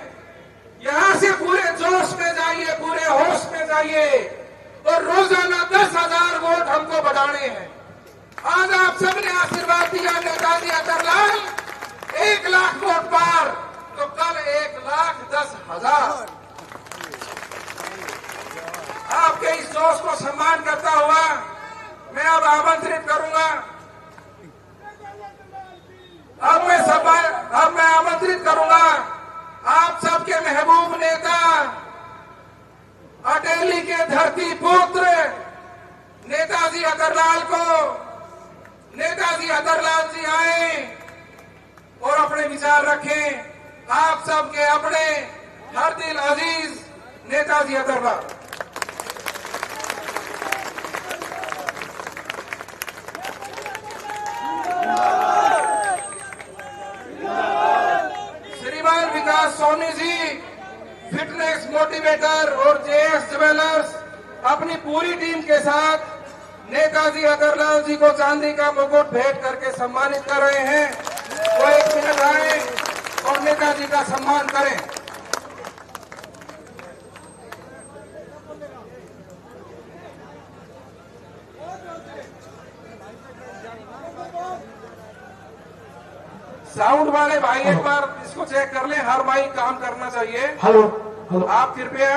यहां से पूरे जोश में जाइए, पूरे होश में जाइए और रोजाना 10,000 वोट हमको बढ़ाने हैं। आज आप सबने आशीर्वाद दिया नेताजी अतरलाल 1 लाख वोट पार, तो कल 1,10,000। आपके इस जोश को सम्मान करता हुआ मैं अब आमंत्रित करूंगा, अब मैं आमंत्रित करूंगा आप सबके महबूब नेता, अटेली के धरती पुत्र नेताजी अतरलाल को। नेताजी अतरलाल जी आए और अपने विचार रखें। आप सबके अपने हर दिल अजीज नेताजी अतरलाल। श्रीमान विकास सोनी जी, फिटनेस मोटिवेटर और जेएस ज्वेलर्स अपनी पूरी टीम के साथ नेताजी अतरलाल जी को चांदी का मुकुट भेंट करके सम्मानित कर रहे हैं। वो 1 मिनट आए और नेताजी का सम्मान करें। साउंड वाले भाई एक बार इसको चेक कर लें, हर माइक काम करना चाहिए। हेलो, आप कृपया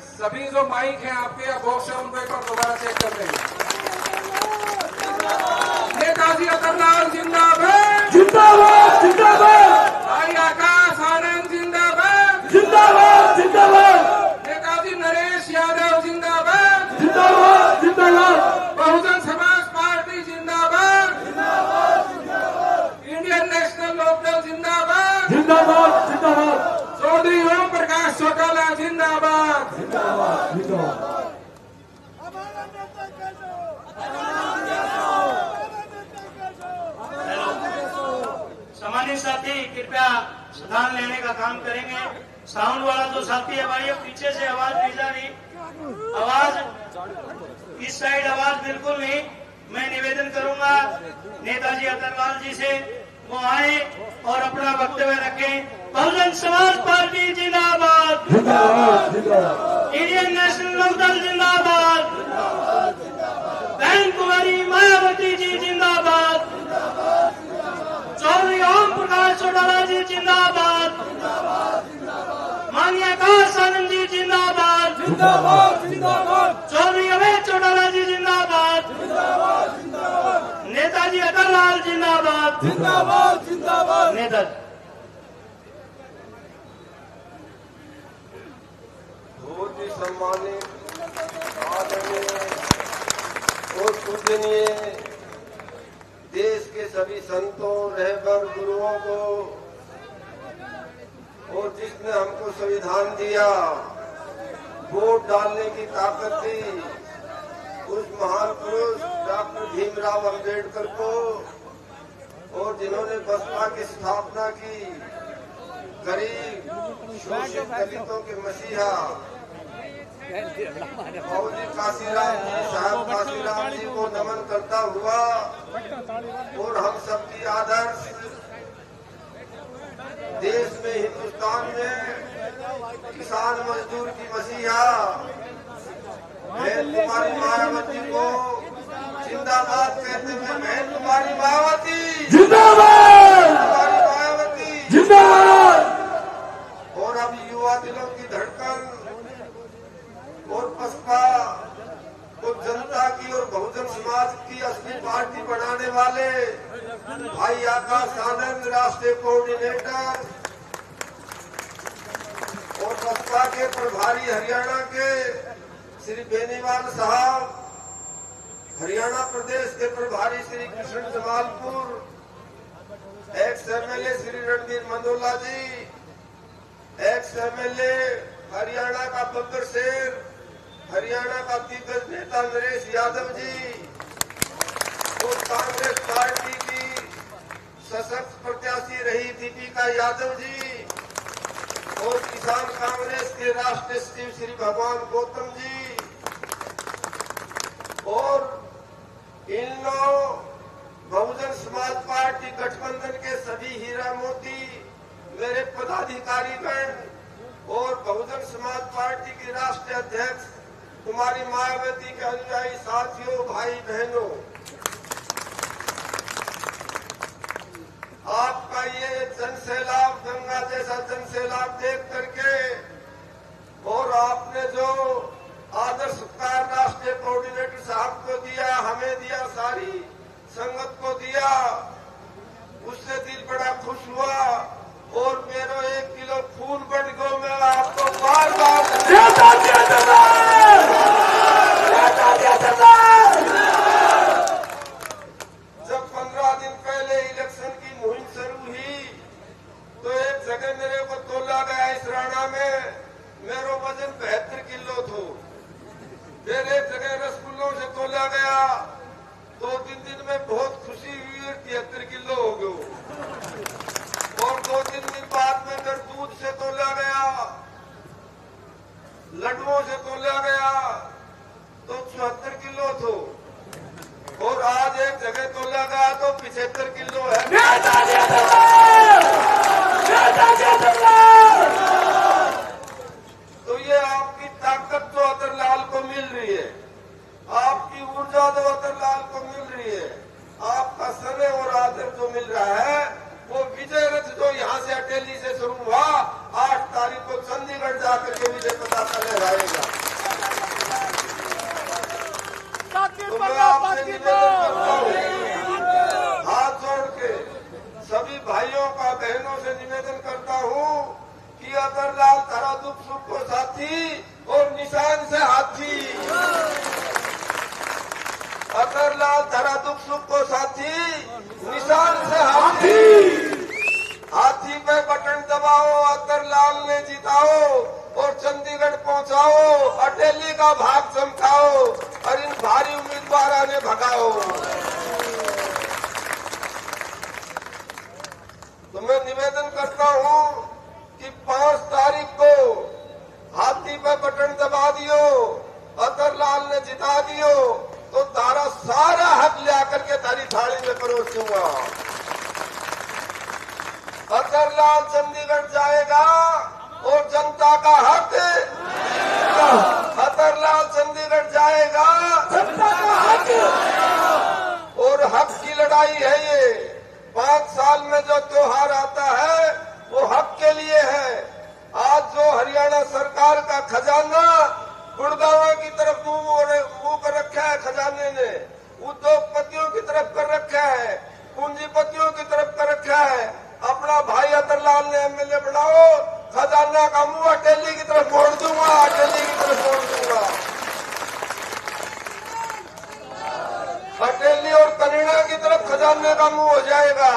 सभी जो माइक हैं आपके बॉक्स है उनको एक बार दोबारा चेक कर लेंगे। नेताजी अतरलाल जिंदाबाद, जिंदाबाद, जिंदाबाद, भाई आकाश आनंद जिंदाबाद, जिंदाबाद, जिंदाबाद, नेताजी नरेश यादव जिंदाबाद, जिंदाबाद, जिंदाबाद, बहुजन समाज पार्टी जिंदाबाद, इंडियन नेशनल लोकदल जिंदाबाद, जिंदाबाद, जिंदाबाद, चौधरी ओम प्रकाश चौटाला जिंदाबाद, जिंदाबाद, जिंदाबाद। सामान्य साथी कृपया स्थान लेने का काम करेंगे। साउंड वाला जो साथी है भाई, पीछे से आवाज नहीं जा रही, आवाज इस साइड आवाज बिल्कुल नहीं। मैं निवेदन करूंगा नेताजी अतरलाल जी से वो आए और अपना वक्तव्य रखें। बहुजन समाज पार्टी जिंदाबाद, जिंदाबाद, जिंदाबाद, इंडियन नेशनल लोकदल जिंदाबाद, बहन कुमारी मायावती जी जिंदाबाद, चौधरी ओम प्रकाश चौटाला जी जिंदाबाद, माननीय आकाश आनंद जी जिंदाबाद, जिंदाबाद, जिंदाबाद, चौधरी अवैध चौटाला जी जिंदाबाद, नेताजी अतरलाल जिंदाबाद, जिंदाबाद, जिंदाबाद। नेताजी बहुत ही सम्मानित, आदरणीय और पूजनीय देश के सभी संतों, रहबर, गुरुओं को और जिसने हमको संविधान दिया, वोट डालने की ताकत दी, उस महान पुरुष डॉक्टर भीमराव अंबेडकर को, और जिन्होंने बसपा की स्थापना की, गरीब शोषित दलितों के मसीहा बाबूजी काशीराम जी, साहब काशीराम जी को नमन करता हुआ और हम सबकी आदर्श देश में, हिंदुस्तान में किसान मजदूर की मसीहा बहन कुमारी मायावती को जिंदाबाद कहते हुए, बहन कुमारी मायावती जिंदाबाद, कुमारी मायावती जिंदाबाद। और अब युवा दिलों की धड़कन और बसपा को जनता की और बहुजन समाज की असली पार्टी बनाने वाले भाई आकाश आनंद, राष्ट्रीय कोऑर्डिनेटर, और बसपा के प्रभारी हरियाणा के श्री बेनीवाल साहब, हरियाणा प्रदेश के प्रभारी Shri Krishna Jamalpur, ex MLA Shri Ranvir Mandola ji, ex MLA Haryana का बब्बर शेर, हरियाणा का दिग्गज नेता नरेश यादव जी, और कांग्रेस पार्टी की सशक्त प्रत्याशी रही दीपिका यादव जी, और किसान कांग्रेस के राष्ट्रीय सचिव श्री भगवान गौतम जी, और इन बहुजन समाज पार्टी गठबंधन के सभी हीरा मोती मेरे पदाधिकारीगण, और बहुजन समाज पार्टी की राष्ट्रीय अध्यक्ष कुमारी मायावती के अनुयायी साथियों, भाई बहनों, आपका ये जनसैलाब, गंगा जैसा जनसैलाब देख करके, और आपने जो आदर सत्कार राष्ट्रीय कोऑर्डिनेटर साहब को दिया, हमें दिया, सारी संगत को दिया, उससे दिल बड़ा खुश हुआ। और मेरो 1 किलो खून बढ़ गयो, मैं आपको बार बार जब 15 दिन पहले इलेक्शन की मुहिम शुरू हुई तो एक जगह मेरे को तोला गया इसराना में, मेरो वजन 72 किलो थो। फिर एक जगह रसगुल्लों से तोला गया, 2-3 दिन में बहुत खुशी हुई और 73 किलो हो गयो। और 2-3 दिन बाद में फिर दूध से तोला गया, लड्डुओं से तोला गया तो 74 किलो थो, और आज एक जगह तोला गया तो 75 किलो है। तो ये आपकी ताकत जो अतरलाल को मिल रही है, आपकी ऊर्जा जो अतरलाल को मिल रही है, आपका समय और आदर जो मिल रहा है, वो विजय रथ जो यहाँ से अटेली से शुरू हुआ, 8 तारीख को चंडीगढ़ जाकर के विजय पताका लहराएगा। तो मैं आपसे निवेदन करता हूँ, हाथ जोड़ के सभी भाइयों का, बहनों से निवेदन करता हूँ कि अतरलाल तारा दुख सुख को साथी और निशान से हाथी, अतरलाल तारा दुख सुख को साथी, निशान से हाथी, हाथी पे बटन दबाओ, अतरलाल ने जिताओ और चंडीगढ़ पहुंचाओ, अटेली का भाग चमकाओ और इन भारी उम्मीदवारों ने भगाओ। तो मैं निवेदन करता हूं कि 5 तारीख को हाथी पे बटन दबा दियो, अतरलाल ने जिता दियो, तो तारा सारा हक ले आकर के तारी थाली में परोस दूंगा। अतरलाल चंडीगढ़ जाएगा और जनता का हक, अतरलाल चंडीगढ़ जाएगा, जनता का हक, और हक की लड़ाई है ये। 5 साल में जो त्योहार आता है वो हक के लिए है। आज जो हरियाणा सरकार का खजाना गुड़गांव की तरफ मुंह कर रखा है, खजाने ने उद्योगपतियों की तरफ कर रखा है, पूंजीपतियों की तरफ कर रखा है। अपना भाई अतरलाल ने एमएलए बनाओ, खजाना का मुंह अटेली की तरफ मोड़ दूंगा, अटेली की तरफ मोड़ दूंगा। अटेली और कनीड़ा की तरफ खजाने का मुंह हो जाएगा।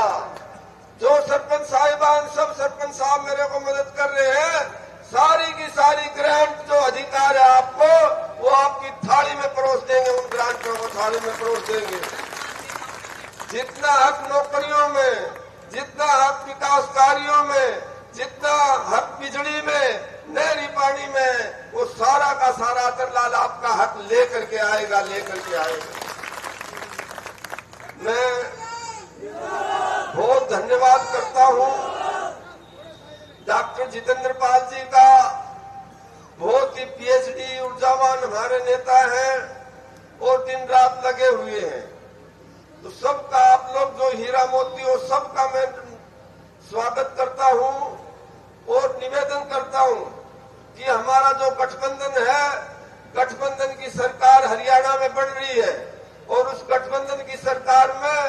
जो सरपंच साहिबान, सब सरपंच साहब मेरे को मदद कर रहे हैं, सारी की सारी ग्रांट जो अधिकार है आपको, वो आपकी थाली में परोस देंगे, उन ग्रांटों को थाली में परोस देंगे। जितना हक नौकरियों में, जितना हक विकास कार्यों में, जितना हक बिजली में, नहरी पानी में, वो वो सारा का सारा अतरलाल आपका हक लेकर के आएगा, लेकर के आएगा। मैं बहुत धन्यवाद करता हूं डॉक्टर जितेंद्र पाल जी का, बहुत ही पीएचडी ऊर्जावान हमारे नेता हैं और दिन रात लगे हुए हैं। तो सबका आप लोग जो हीरा मोती हो सबका मैं स्वागत करता हूं और निवेदन करता हूं कि हमारा जो गठबंधन है, गठबंधन की सरकार हरियाणा में बन रही है और उस गठबंधन की सरकार में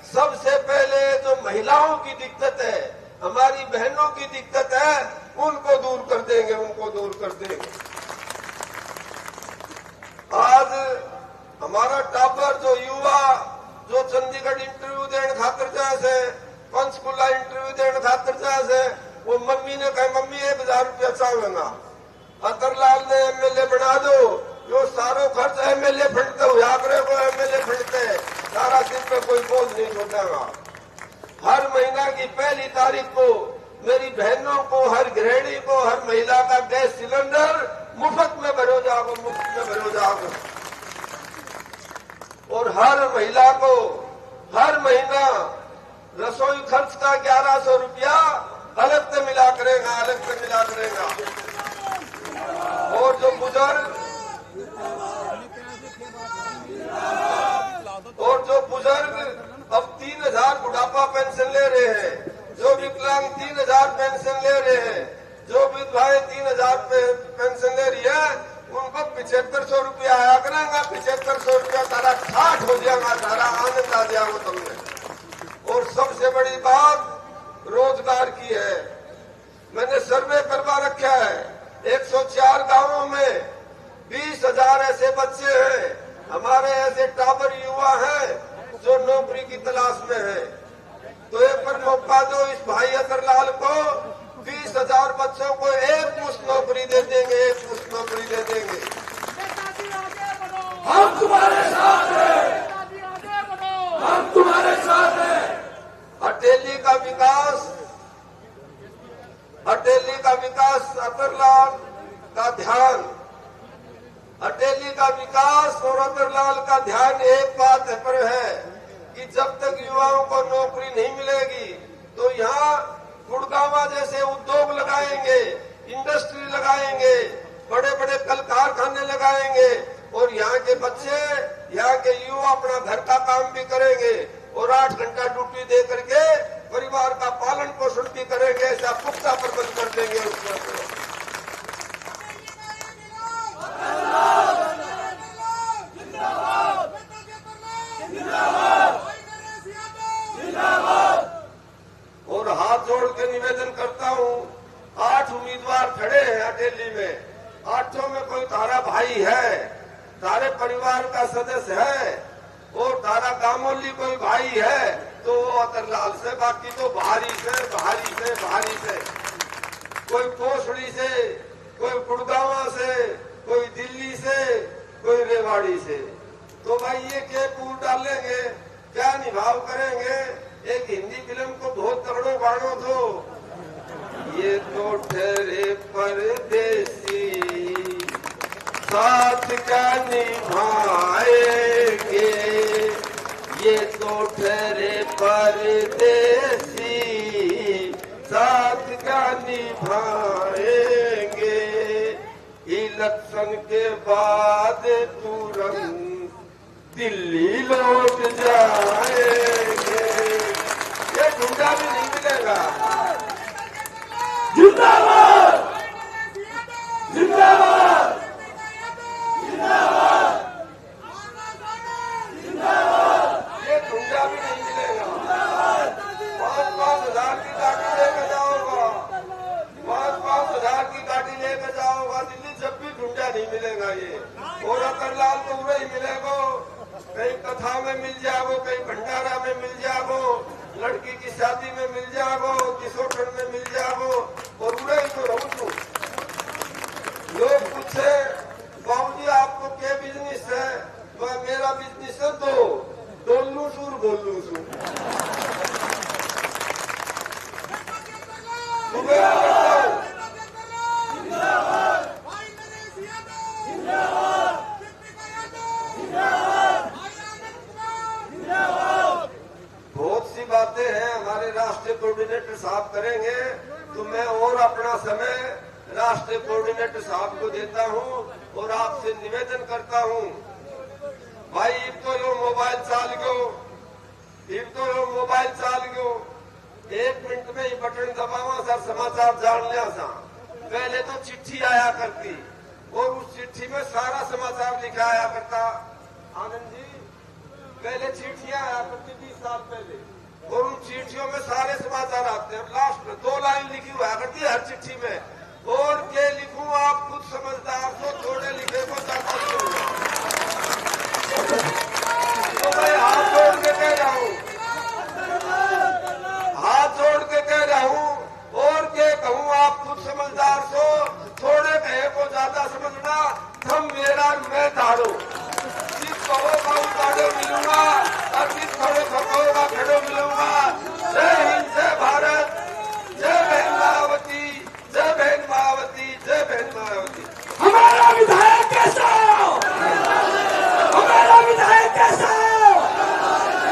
सबसे पहले जो महिलाओं की दिक्कत है, हमारी बहनों की दिक्कत है, उनको दूर कर देंगे, उनको दूर कर देंगे। आज हमारा टापर जो युवा जो चंडीगढ़ इंटरव्यू देने खातर जाए से, पंचकुला इंटरव्यू देने खातर जाए से, वो मम्मी ने कहा मम्मी 1000 रुपया चाहेगा, अतरलाल ने एमएलए बना दो, जो सारो खर्च एमएलए फंडते हुआ को एमएलए फंडते, सारा दिन पे कोई बोझ नहीं छोड़ेगा। हर महीना की पहली तारीख को मेरी बहनों को, हर गृहिणी को, हर महिला का गैस सिलेंडर मुफ्त में भरो जाओ, मुफ्त में भरो जाओ। और हर महिला को हर महीना रसोई खर्च का 1100 रुपया अलग से मिला करेगा, अलग से मिला करेगा। और जो बुजुर्ग अब 3000 बुढ़ापा पेंशन ले रहे हैं, जो विकलांग 3000 पेंशन ले रहे हैं, जो विधवाएं 3000 पेंशन ले रही है, उनको 7500 रुपया आया करेगा। 7500 रुपया सारा 60 हो जाएगा, सारा आनंद आ जाएगा तुमने। और सबसे बड़ी बात रोजगार की है। मैंने सर्वे करवा रखा है, 104 गांवों में 20,000 ऐसे बच्चे हैं, हमारे ऐसे टावर युवा हैं जो नौकरी की तलाश में है। तो एक बार मौका दो इस भाई अतरलाल को, 20,000 बच्चों को एक मुश्त नौकरी दे देंगे, एक मुश्त नौकरी दे देंगे। हम तुम्हारे साथ हैं, हम तुम्हारे साथ हैं। अटेली का विकास, अटेली का विकास अतरलाल का ध्यान, अटेली का विकास और अतरलाल का ध्यान एक बात पर है कि जब तक युवाओं को नौकरी नहीं मिलेगी तो यहाँ गुड़गावा जैसे उद्योग लगाएंगे, इंडस्ट्री लगाएंगे, बड़े बड़े कल कारखाने लगाएंगे और यहाँ के बच्चे, यहाँ के युवा अपना घर का काम भी करेंगे और 8 घंटा ड्यूटी दे करके परिवार का पालन पोषण भी करेंगे। ऐसा पुख्ता प्रबंध कर देंगे उसमें। और हाथ जोड़ के निवेदन करता हूँ, 8 उम्मीदवार खड़े हैं अटेली में, 8 में कोई तारा भाई है, तारे परिवार का सदस्य है और तारा गामोली कोई भाई है तो वो अतरलाल से, बाकी तो बाहरी से, बाहरी से, बाहरी से, कोई पोसड़ी से, कोई गुड़गावा से, कोई दिल्ली से, कोई रेवाड़ी से। तो भाई ये क्या पूर डालेंगे, क्या निभाव करेंगे। एक हिंदी फिल्म को बहुत तगड़ो गाड़ो तो, ये तो ठहरे परदेसी साथ क्या निभाएंगे, ये तो ठहरे परदेसी साथ क्या निभाएंगे। इलेक्शन के बाद तुरंत दिल्ली लौट जाएंगे। ये गुंडा भी नहीं मिलेगा। जिंदाबाद, जिंदाबाद, जिंदाबाद, जिंदाबाद। ये गुंडा भी नहीं मिलेगा। 5-5 हजार की गाड़ी लेकर जाओगा, 5-5 हजार की गाड़ी लेकर जाओगा दिल्ली, जब भी गुंडा नहीं मिलेगा ये। और अतरलाल तो पूरा ही मिलेगा, कहीं कथा में मिल जाओ, कहीं भंडारा में मिल जाओ, लड़की की शादी में मिल जाओ, किशोरगढ़ में मिल जाओ और उड़े ही तो रहूं। लोग पूछे बाबूजी आपको क्या बिजनेस है, मेरा बिजनेस है तो डोलू सूर बोलू सूर। सुबह अपना समय राष्ट्रीय कोऑर्डिनेटर साहब को देता हूं और आपसे निवेदन करता हूं, भाई इब तो यो मोबाइल चाल गयो, 1 मिनट में ही बटन दबावा सर समाचार जान लिया सा। पहले तो चिट्ठी आया करती और उस चिट्ठी में सारा समाचार लिखा आया करता। आनंद जी, पहले चिट्ठियां आया करती 20 साल पहले, और उन चिट्ठियों में सारे समाचार आते हैं। लास्ट में 2 लाइन लिखी हुआ करती है हर चिट्ठी में, और के लिखूं आप खुद समझदार तो थोड़े लिखे को ज्यादा तो मैं हाथ जोड़ के कह रहा हूं, और के कहूं आप खुद समझदार सो, थोड़े कहे को ज्यादा समझना। हम मेरा मैं ताड़ो, जिस कहो का ताड़ो मिलूंगा और जिस थोड़े कहो का खड़ो मिलूंगा। जय हिंद, जय भारत, जय बहन मायावती, जय बहन मायावती, जय बहन मायावती। हमारा विधायक कैसा हो? हमारा विधायक कैसा हो?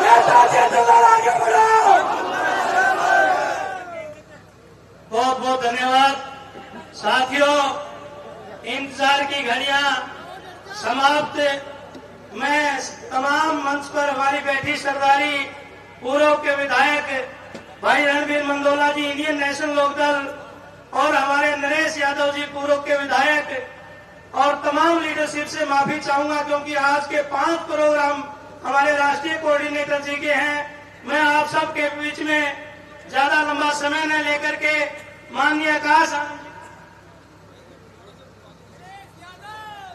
नेताजी अटल आगे बढ़ो। बहुत बहुत धन्यवाद साथियों। इंतजार की घड़ियां समाप्त। मैं तमाम मंच पर हमारी बैठी सरदारी पूर्व के विधायक भाई रणबीर मंदोला जी इंडियन नेशनल लोकदल, और हमारे नरेश यादव जी पूर्व के विधायक, और तमाम लीडरशिप से माफी चाहूंगा क्योंकि आज के 5 प्रोग्राम हमारे राष्ट्रीय कोऑर्डिनेटर जी के हैं। मैं आप सबके बीच में ज्यादा लंबा समय न लेकर के माननीय आकाश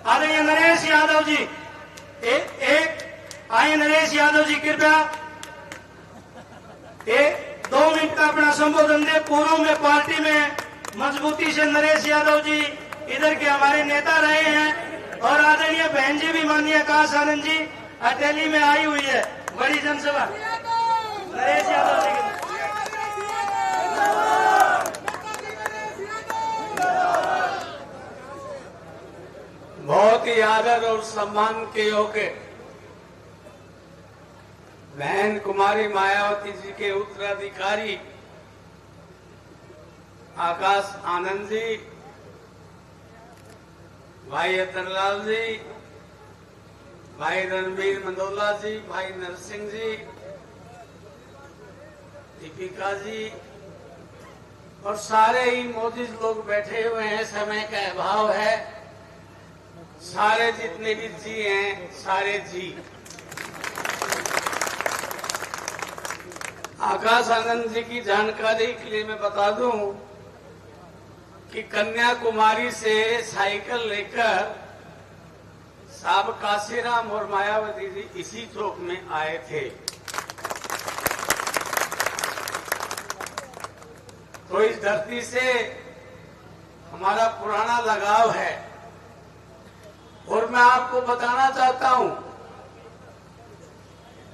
आदरणीय नरेश यादव जी आइए नरेश यादव जी कृपया 2 मिनट का अपना संबोधन दे। पूर्व में पार्टी में मजबूती से नरेश यादव जी इधर के हमारे नेता रहे हैं, और आदरणीय बहन जी भी माननीय आकाश आनंद जी अटेली में आई हुई है, बड़ी जनसभा। नरेश यादव जी बहुत ही आदर और सम्मान के योग्य बहन कुमारी मायावती जी के उत्तराधिकारी आकाश आनंद जी, भाई अतरलाल जी, भाई रणबीर मंदोला जी, भाई नरसिंह जी, दीपिका जी, और सारे ही मौजूद लोग बैठे हुए हैं। समय का अभाव है, सारे जितने भी जी हैं सारे जी। आकाश आनंद जी की जानकारी के लिए मैं बता दूं कि कन्याकुमारी से साइकिल लेकर साहब काशीराम और मायावती जी इसी चौक में आए थे। तो इस धरती से हमारा पुराना लगाव है, और मैं आपको बताना चाहता हूं,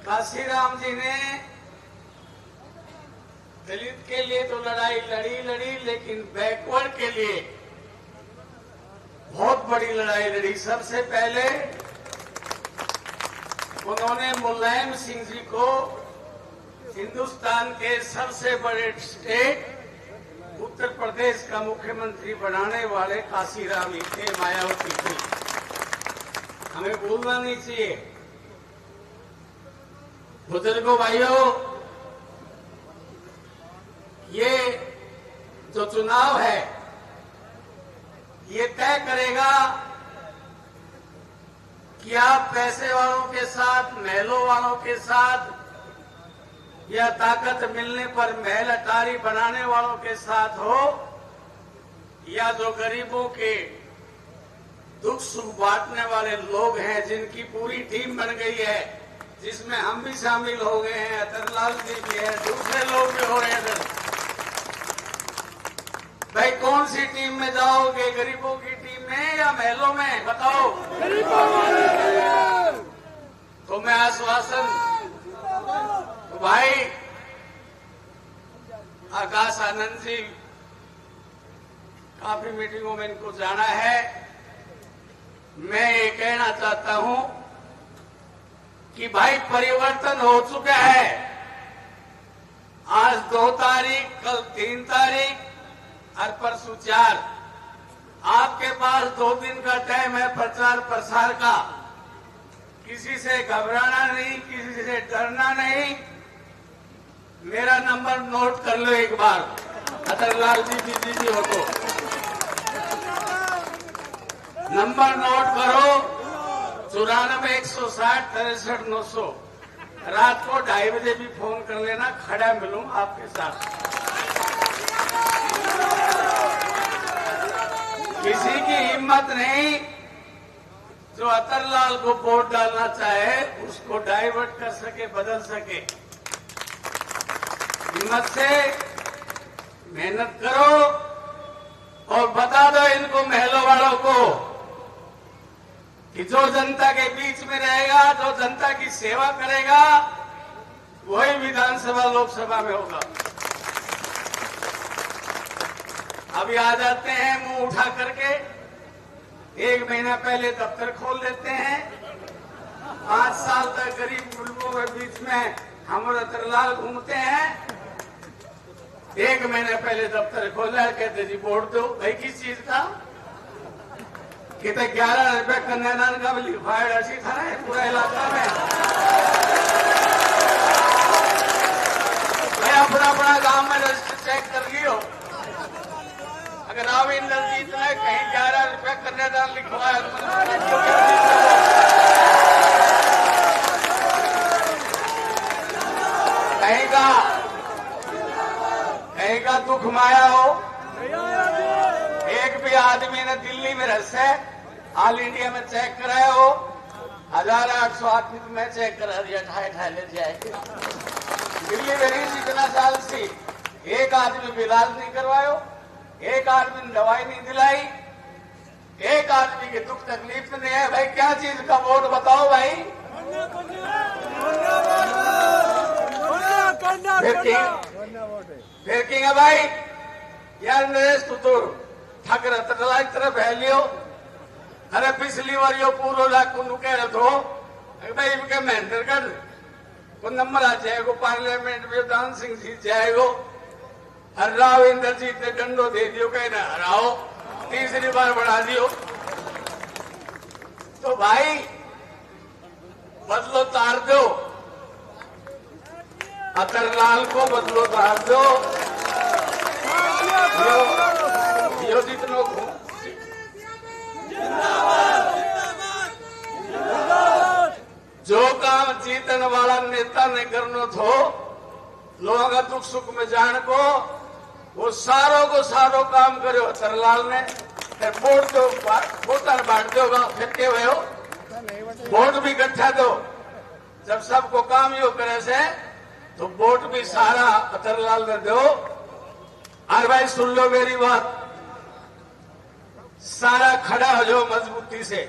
काशीराम जी ने दलित के लिए तो लड़ाई लड़ी, लेकिन बैकवर्ड के लिए बहुत बड़ी लड़ाई लड़ी। सबसे पहले उन्होंने मुलायम सिंह जी को हिंदुस्तान के सबसे बड़े स्टेट उत्तर प्रदेश का मुख्यमंत्री बनाने वाले काशीराम ही थे, मायावती थी। हमें भूलना नहीं चाहिए। बुजुर्गों भाइयों, ये जो चुनाव है ये तय करेगा कि आप पैसे वालों के साथ, महलों वालों के साथ, या ताकत मिलने पर महल अटारी बनाने वालों के साथ हो, या जो गरीबों के दुख सुख बांटने वाले लोग हैं, जिनकी पूरी टीम बन गई है, जिसमें हम भी शामिल हो गए हैं, अतरलाल जी भी है, दूसरे लोग भी हो रहे हैं। भाई कौन सी टीम में जाओगे, गरीबों की टीम में या महलों में? बताओ। तो मैं आश्वासन, तो भाई आकाश आनंद जी, काफी मीटिंगों में इनको जाना है। मैं ये कहना चाहता हूं कि भाई परिवर्तन हो चुका है। आज 2 तारीख, कल 3 तारीख, और परसों 4। आपके पास 2 दिन का टाइम है प्रचार प्रसार का। किसी से घबराना नहीं, किसी से डरना नहीं। मेरा नंबर नोट कर लो एक बार, अतरलाल जी जी हो तो नंबर नोट करो 94 160 63 900। रात को 2:30 बजे भी फोन कर लेना, खड़ा मिलूं आपके साथ। किसी की हिम्मत नहीं जो अतरलाल को वोट डालना चाहे उसको डाइवर्ट कर सके, बदल सके। हिम्मत से मेहनत करो और बता दो इनको महलों वालों को कि जो जनता के बीच में रहेगा, जो जनता की सेवा करेगा, वही विधानसभा लोकसभा में होगा। अभी आ जाते हैं मुंह उठा करके, 1 महीना पहले दफ्तर खोल लेते हैं। 5 साल तक गरीब मुल्कों के बीच में हम और अतरलाल घूमते हैं। 1 महीना पहले दफ्तर खोला, कहते जी वोट दो। भाई किस चीज का? कहते 11 रुपए कन्यादान का भी लिखवाया ऐसी था ना पूरा इलाका में। भाई अपना गांव में रजिस्टर चेक कर लियो। अगर आप इंद्रजीत ने कहीं 11 रुपए कन्यादान लिखवाया कहीं का दुख माया हो। एक भी आदमी ने दिल्ली में रहसे ऑल इंडिया में चेक कराया हो, 1800 आदमी में चेक करा दिया, ठाए ले जाए। दिल्ली में नहीं इतना साल से एक आदमी भी इलाज नहीं करवायो, एक आदमी ने दवाई नहीं दिलाई, एक आदमी के दुख तकलीफ नहीं है। भाई क्या चीज का वोट बताओ भाई? फिर किंग है भाई यार नरेश तू तो ठाकर अतरलाल तरफ है लियो। अरे पिछली बार यो पूरा लाखों कह रहे थो भाई इनके महेंद्रगढ़ को नंबर आ जाएगा, पार्लियामेंट में दान सिंह जीत जाएगा। हर राव इंद्रजीत ने डंडो दे दियो, कहीं ना हराओ, 3री बार बढ़ा दियो। तो भाई बदलो तार दो, अतरलाल को बदलो तार दो। यो जितनो जो काम जीतने वाला नेता ने करनो थो, लोगों का दुख सुख में जान को, वो सारों को सारो काम करो अतरलाल ने। वोट दो, वोटर बांट दो, फिर के हो वोट भी इकट्ठा दो। जब सबको काम यो करे से तो वोट भी सारा अतरलाल ने दो। और भाई सुन लो मेरी बात, सारा खड़ा हो जाओ मजबूती से,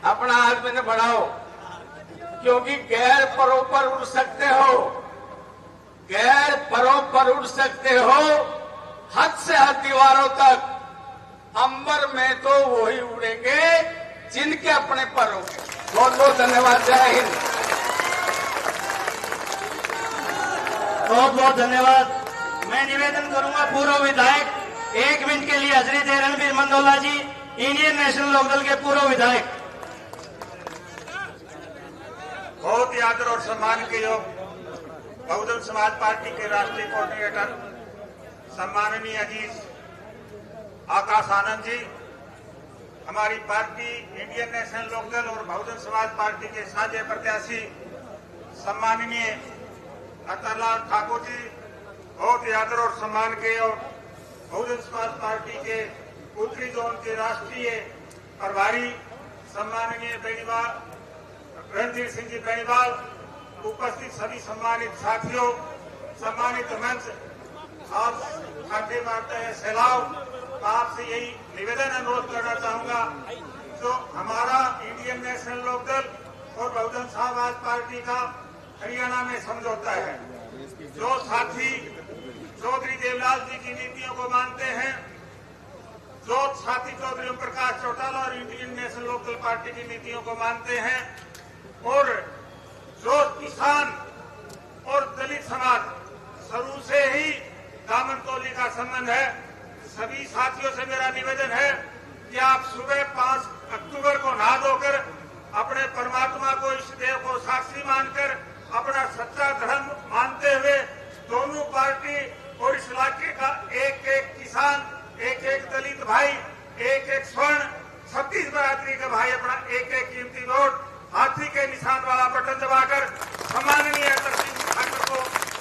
अपना हाथ में बढ़ाओ, क्योंकि गैर परों पर उड़ सकते हो, गैर परों पर उड़ सकते हो, हद से हद दीवारों तक। अंबर में तो वही उड़ेंगे जिनके अपने पर होंगे। बहुत बहुत धन्यवाद। जय हिंद। बहुत बहुत धन्यवाद। मैं निवेदन करूंगा पूर्व विधायक 1 मिनट के लिए हजरत रणबीर मंदोला जी, इंडियन नेशनल लोकदल के पूर्व विधायक। बहुत ही आदर और सम्मान के योग बहुजन समाज पार्टी के राष्ट्रीय कोऑर्डिनेटर सम्माननीय अजीज आकाश आनंद जी, हमारी पार्टी इंडियन नेशनल लोकदल और बहुजन समाज पार्टी के साझे प्रत्याशी सम्माननीय अतरलाल ठाकुर जी, बहुत ही आदर और सम्मान के और बहुजन समाज पार्टी के उत्तरी जोन के राष्ट्रीय प्रभारी सम्माननीय बेनीवाल रणधीर सिंह जी बेनीवाल, उपस्थित सभी सम्मानित साथियों, सम्मानित मंच, आप खाते मारते हैं सैलाव। आपसे यही निवेदन अनुरोध करना चाहूंगा, जो हमारा इंडियन नेशनल लोकदल और बहुजन समाज पार्टी का हरियाणा में समझौता है, जो साथी चौधरी देवलाल जी की नीतियों को मानते हैं, जो साथी चौधरी ओम प्रकाश चौटाला और इंडियन नेशनल लोकदल पार्टी की नीतियों को मानते हैं, और जो किसान और दलित समाज शुरू से ही दामन तोली का संबंध है, सभी साथियों से मेरा निवेदन है कि आप सुबह 5 अक्टूबर को नहा धोकर अपने परमात्मा को, इस देव को साक्षी मानकर अपना सच्चा धर्म मानते हुए दोनों पार्टी और इस इलाके का एक एक किसान, एक एक दलित भाई, एक एक स्वर्ण, 36 बरादरी के भाई अपना एक एक कीमती वोट हाथी के निशान वाला बटन दबाकर सम्माननीय अतर सिंह ठाकर को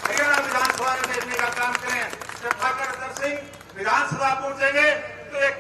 हरियाणा विधानसभा में भेजने का काम करें। जब ठाकर अतर सिंह विधानसभा पहुंचेंगे तो एक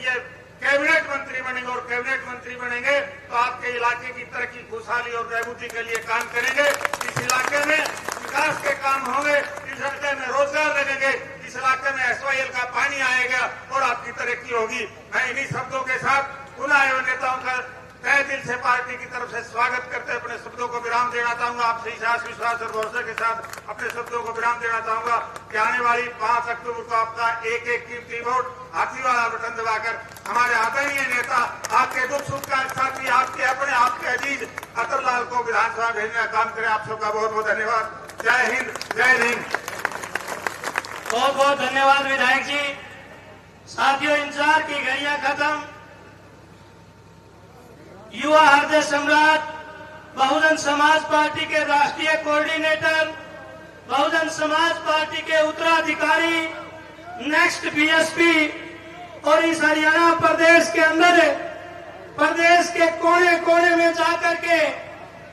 ये कैबिनेट मंत्री बनेंगे और कैबिनेट मंत्री बनेंगे तो आपके इलाके की तरक्की, खुशहाली और बहबूदी के लिए काम करेंगे। इस इलाके में विकास के काम होंगे, इस इलाके में रोजगार लगेंगे, इस इलाके में SYL का पानी आएगा और आपकी तरक्की होगी। मैं इन्हीं शब्दों के साथ पुनः एवं नेताओं का तहे दिल से पार्टी की तरफ से स्वागत करते अपने शब्दों को विराम देना चाहूंगा। आपसे विश्वास, विश्वास और भरोसे के साथ अपने शब्दों को विराम देना चाहूंगा कि आने वाली 5 अक्टूबर को आपका एक एक कीमती वोट हाथी वाला बटन दबाकर हमारे आदरणीय नेता, आपके दुख सुख का साथी, आपके अपने, आपके अजीज अतरलाल को विधानसभा भेजने का काम करें। आप सबका बहुत बहुत धन्यवाद। जय हिंद, जय हिंद। बहुत बहुत धन्यवाद विधायक जी। साथियों, इंतजार की घड़ियां खत्म। युवा हृदय सम्राट, बहुजन समाज पार्टी के राष्ट्रीय कोऑर्डिनेटर, बहुजन समाज पार्टी के उत्तराधिकारी, नेक्स्ट बीएसपी और इस हरियाणा प्रदेश के अंदर, प्रदेश के कोने कोने में जाकर के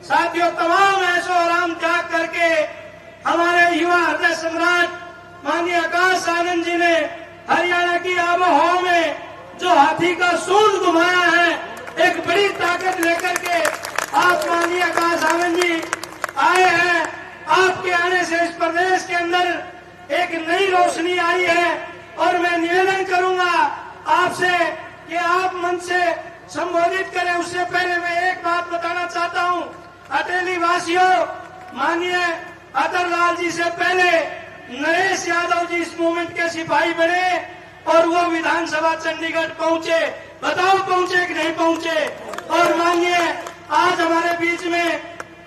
साथियों तमाम ऐशो आराम त्याग करके हमारे युवा हृदय सम्राट माननीय आकाश आनंद जी ने हरियाणा की आबोहवा में जो हाथी का सूंड घुमाया है, एक बड़ी ताकत लेकर के आप माननीय आकाश आनंद जी आए हैं। आपके आने से इस प्रदेश के अंदर एक नई रोशनी आई है और मैं निवेदन करूंगा आपसे कि आप मंच से संबोधित करें। उससे पहले मैं एक बात बताना चाहता हूं, अटेली वासियों, माननीय अतरलाल जी से पहले नरेश यादव जी इस मूवमेंट के सिपाही बने और वो विधानसभा चंडीगढ़ पहुंचे। बताओ पहुंचे कि नहीं पहुंचे? और माननीय आज हमारे बीच में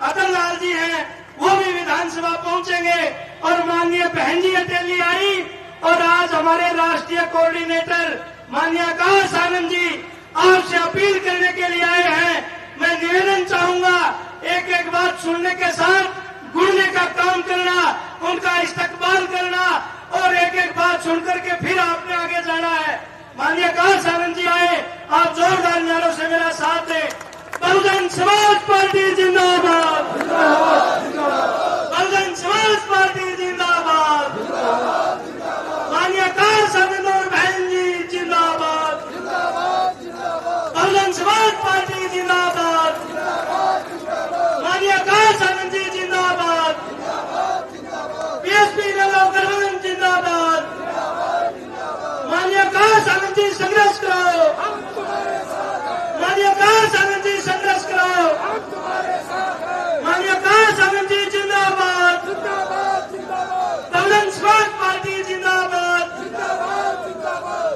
अतरलाल जी हैं, वो भी विधानसभा पहुंचेंगे। और माननीय बहन जी अटेली आई और आज हमारे राष्ट्रीय कोऑर्डिनेटर माननीय आकाश आनंद जी आपसे अपील करने के लिए आए हैं। मैं निवेदन चाहूंगा एक एक बात सुनने के साथ गुड़ने का काम करना, उनका इस्तकबाल करना और एक एक बात सुनकर के फिर आपने आगे जाना है। माननीय आकाश आनंद जी आए, आप जोरदार नारों से मेरा साथ दें। बहुजन समाज पार्टी जिंदाबाद, बहुजन समाज पार्टी जिंदाबाद, माननीय आकाश आनंद और बहन जी जिंदाबाद, बहुजन समाज पार्टी जिंदाबाद, माननीय आकाश आनंद जी जिंदाबाद, बीएसपी नलोकरवन जिंदाबाद, माननीय आकाश आनंद जी संघर्ष करो, माननीय आकाश आनंद जी संघर्ष करो, माननीय आकाश आनंद जी जिंदाबाद, बहुजन समाज पार्टी जिंदाबाद,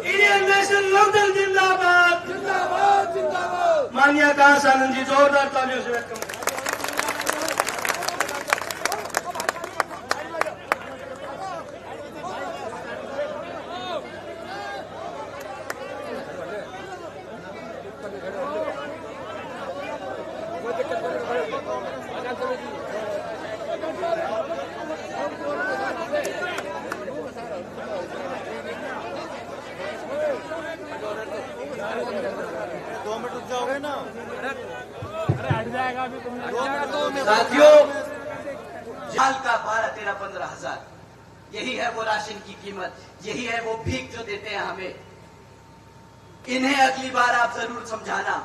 इंडियन नेशनल लोकदल जिंदाबाद, माननीय आकाश आनंद जी जोरदार तालियों से वेलकम। साथियों, जाल का 12-13-15 हजार यही है वो राशन की कीमत, यही है वो भीख जो देते हैं हमें। इन्हें अगली बार आप जरूर समझाना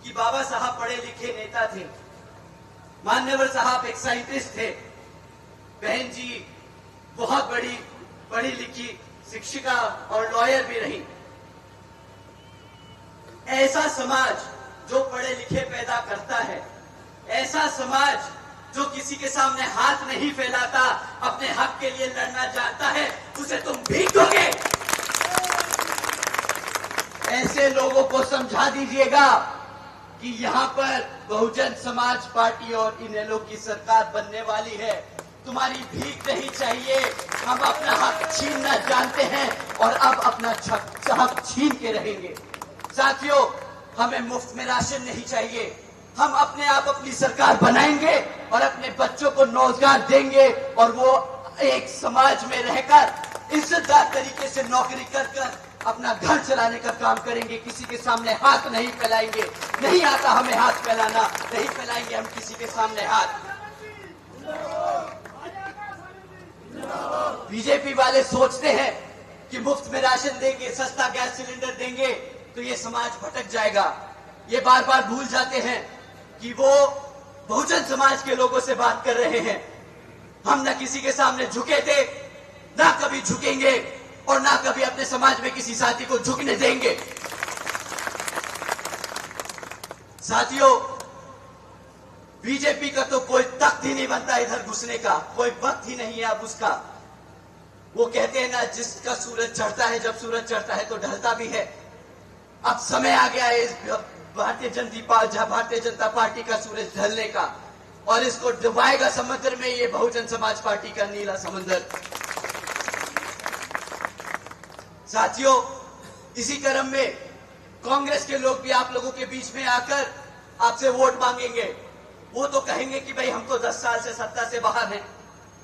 कि बाबा साहब पढ़े लिखे नेता थे, मान्यवर साहब एक साइंटिस्ट थे, बहन जी बहुत बड़ी पढ़ी लिखी शिक्षिका और लॉयर भी रही। ऐसा समाज जो पढ़े लिखे पैदा करता है, ऐसा समाज जो किसी के सामने हाथ नहीं फैलाता, अपने हक के लिए लड़ना चाहता है, उसे तुम भीख दोगे। ऐसे लोगों को समझा दीजिएगा कि यहाँ पर बहुजन समाज पार्टी और इनेलो की सरकार बनने वाली है। तुम्हारी भीख नहीं चाहिए। हम अपना हक छीनना जानते हैं और अब अपना हक छीन के रहेंगे। साथियों, हमें मुफ्त में राशन नहीं चाहिए। हम अपने आप अपनी सरकार बनाएंगे और अपने बच्चों को रोजगार देंगे और वो एक समाज में रहकर इज्जतदार तरीके से नौकरी कर अपना घर चलाने का काम करेंगे। किसी के सामने हाथ नहीं फैलाएंगे। नहीं आता हमें हाथ फैलाना, नहीं फैलाएंगे हम किसी के सामने हाथ। बीजेपी वाले सोचते हैं कि मुफ्त में राशन देंगे, सस्ता गैस सिलेंडर देंगे तो ये समाज भटक जाएगा। ये बार बार भूल जाते हैं कि वो बहुजन समाज के लोगों से बात कर रहे हैं। हम न किसी के सामने झुके थे, ना कभी झुकेंगे और ना कभी अपने समाज में किसी साथी को झुकने देंगे। साथियों, बीजेपी का तो कोई तख्त ही नहीं बनता इधर घुसने का, कोई वक्त ही नहीं है अब उसका। वो कहते हैं ना, जिसका सूरज चढ़ता है, जब सूरज चढ़ता है तो ढलता भी है। अब समय आ गया है इस भारतीय जनता पार्टी का सूरज ढलने का और इसको डुबाएगा समुद्र में ये बहुजन समाज पार्टी का नीला समंदर। साथियों, इसी क्रम में कांग्रेस के लोग भी आप लोगों के बीच में आकर आपसे वोट मांगेंगे। वो तो कहेंगे कि भाई हम तो 10 साल से सत्ता से बाहर हैं,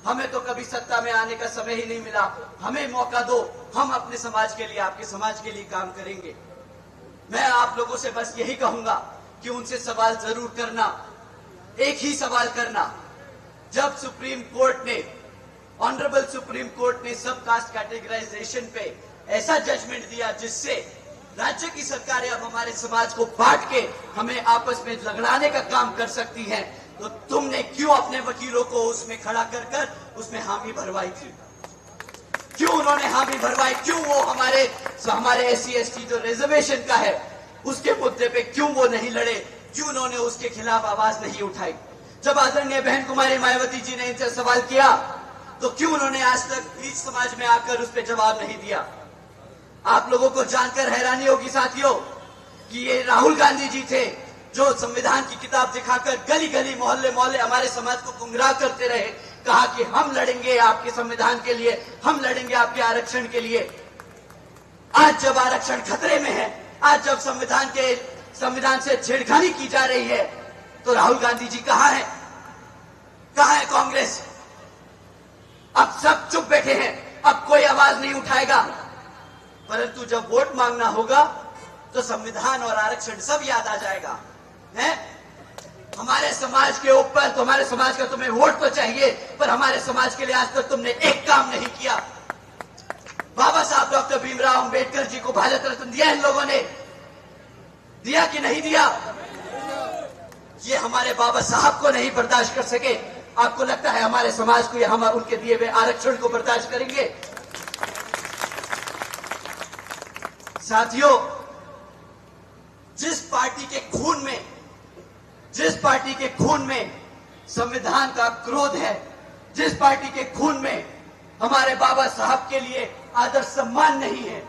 हमें तो कभी सत्ता में आने का समय ही नहीं मिला, हमें मौका दो, हम अपने समाज के लिए, आपके समाज के लिए काम करेंगे। मैं आप लोगों से बस यही कहूंगा कि उनसे सवाल जरूर करना, एक ही सवाल करना। जब सुप्रीम कोर्ट ने, ऑनरेबल सुप्रीम कोर्ट ने सब कास्ट कैटेगराइजेशन पे ऐसा जजमेंट दिया जिससे राज्य की सरकारें अब हमारे समाज को बांट के हमें आपस में झगड़ाने का काम कर सकती हैं, तो तुमने क्यों अपने वकीलों को उसमें खड़ा कर उसमें हामी भरवाई थी? क्यों उन्होंने हामी भरवाई? क्यों वो हमारे SC ST जो रिजर्वेशन का है उसके मुद्दे पे क्यों वो नहीं लड़े? क्यों उन्होंने उसके खिलाफ आवाज नहीं उठाई? जब आदरणीय बहन कुमारी मायावती जी ने इनसे सवाल किया तो क्यों उन्होंने आज तक बीच समाज में आकर उस पर जवाब नहीं दिया? आप लोगों को जानकर हैरानी होगी साथियों कि ये राहुल गांधी जी थे जो संविधान की किताब दिखाकर गली गली मोहल्ले मोहल्ले हमारे समाज को गुमराह करते रहे, कहा कि हम लड़ेंगे आपके संविधान के लिए, हम लड़ेंगे आपके आरक्षण के लिए। आज जब आरक्षण खतरे में है, आज जब संविधान से छेड़खानी की जा रही है, तो राहुल गांधी जी कहां है? कहां है कांग्रेस? अब सब चुप बैठे हैं, अब कोई आवाज नहीं उठाएगा। परंतु जब वोट मांगना होगा तो संविधान और आरक्षण सब याद आ जाएगा। है हमारे समाज के ऊपर, तो हमारे समाज का तुम्हें वोट तो चाहिए, पर हमारे समाज के लिए आज तक तुमने एक काम नहीं किया। बाबा साहब डॉक्टर भीमराव अंबेडकर जी को भारत रत्न दिया इन लोगों ने, दिया कि नहीं दिया? ये हमारे बाबा साहब को नहीं बर्दाश्त कर सके, आपको लगता है हमारे समाज को, हम उनके दिए हुए आरक्षण को बर्दाश्त करेंगे? साथियों, जिस पार्टी के खून में संविधान का क्रोध है, जिस पार्टी के खून में हमारे बाबा साहब के लिए आदर सम्मान नहीं है,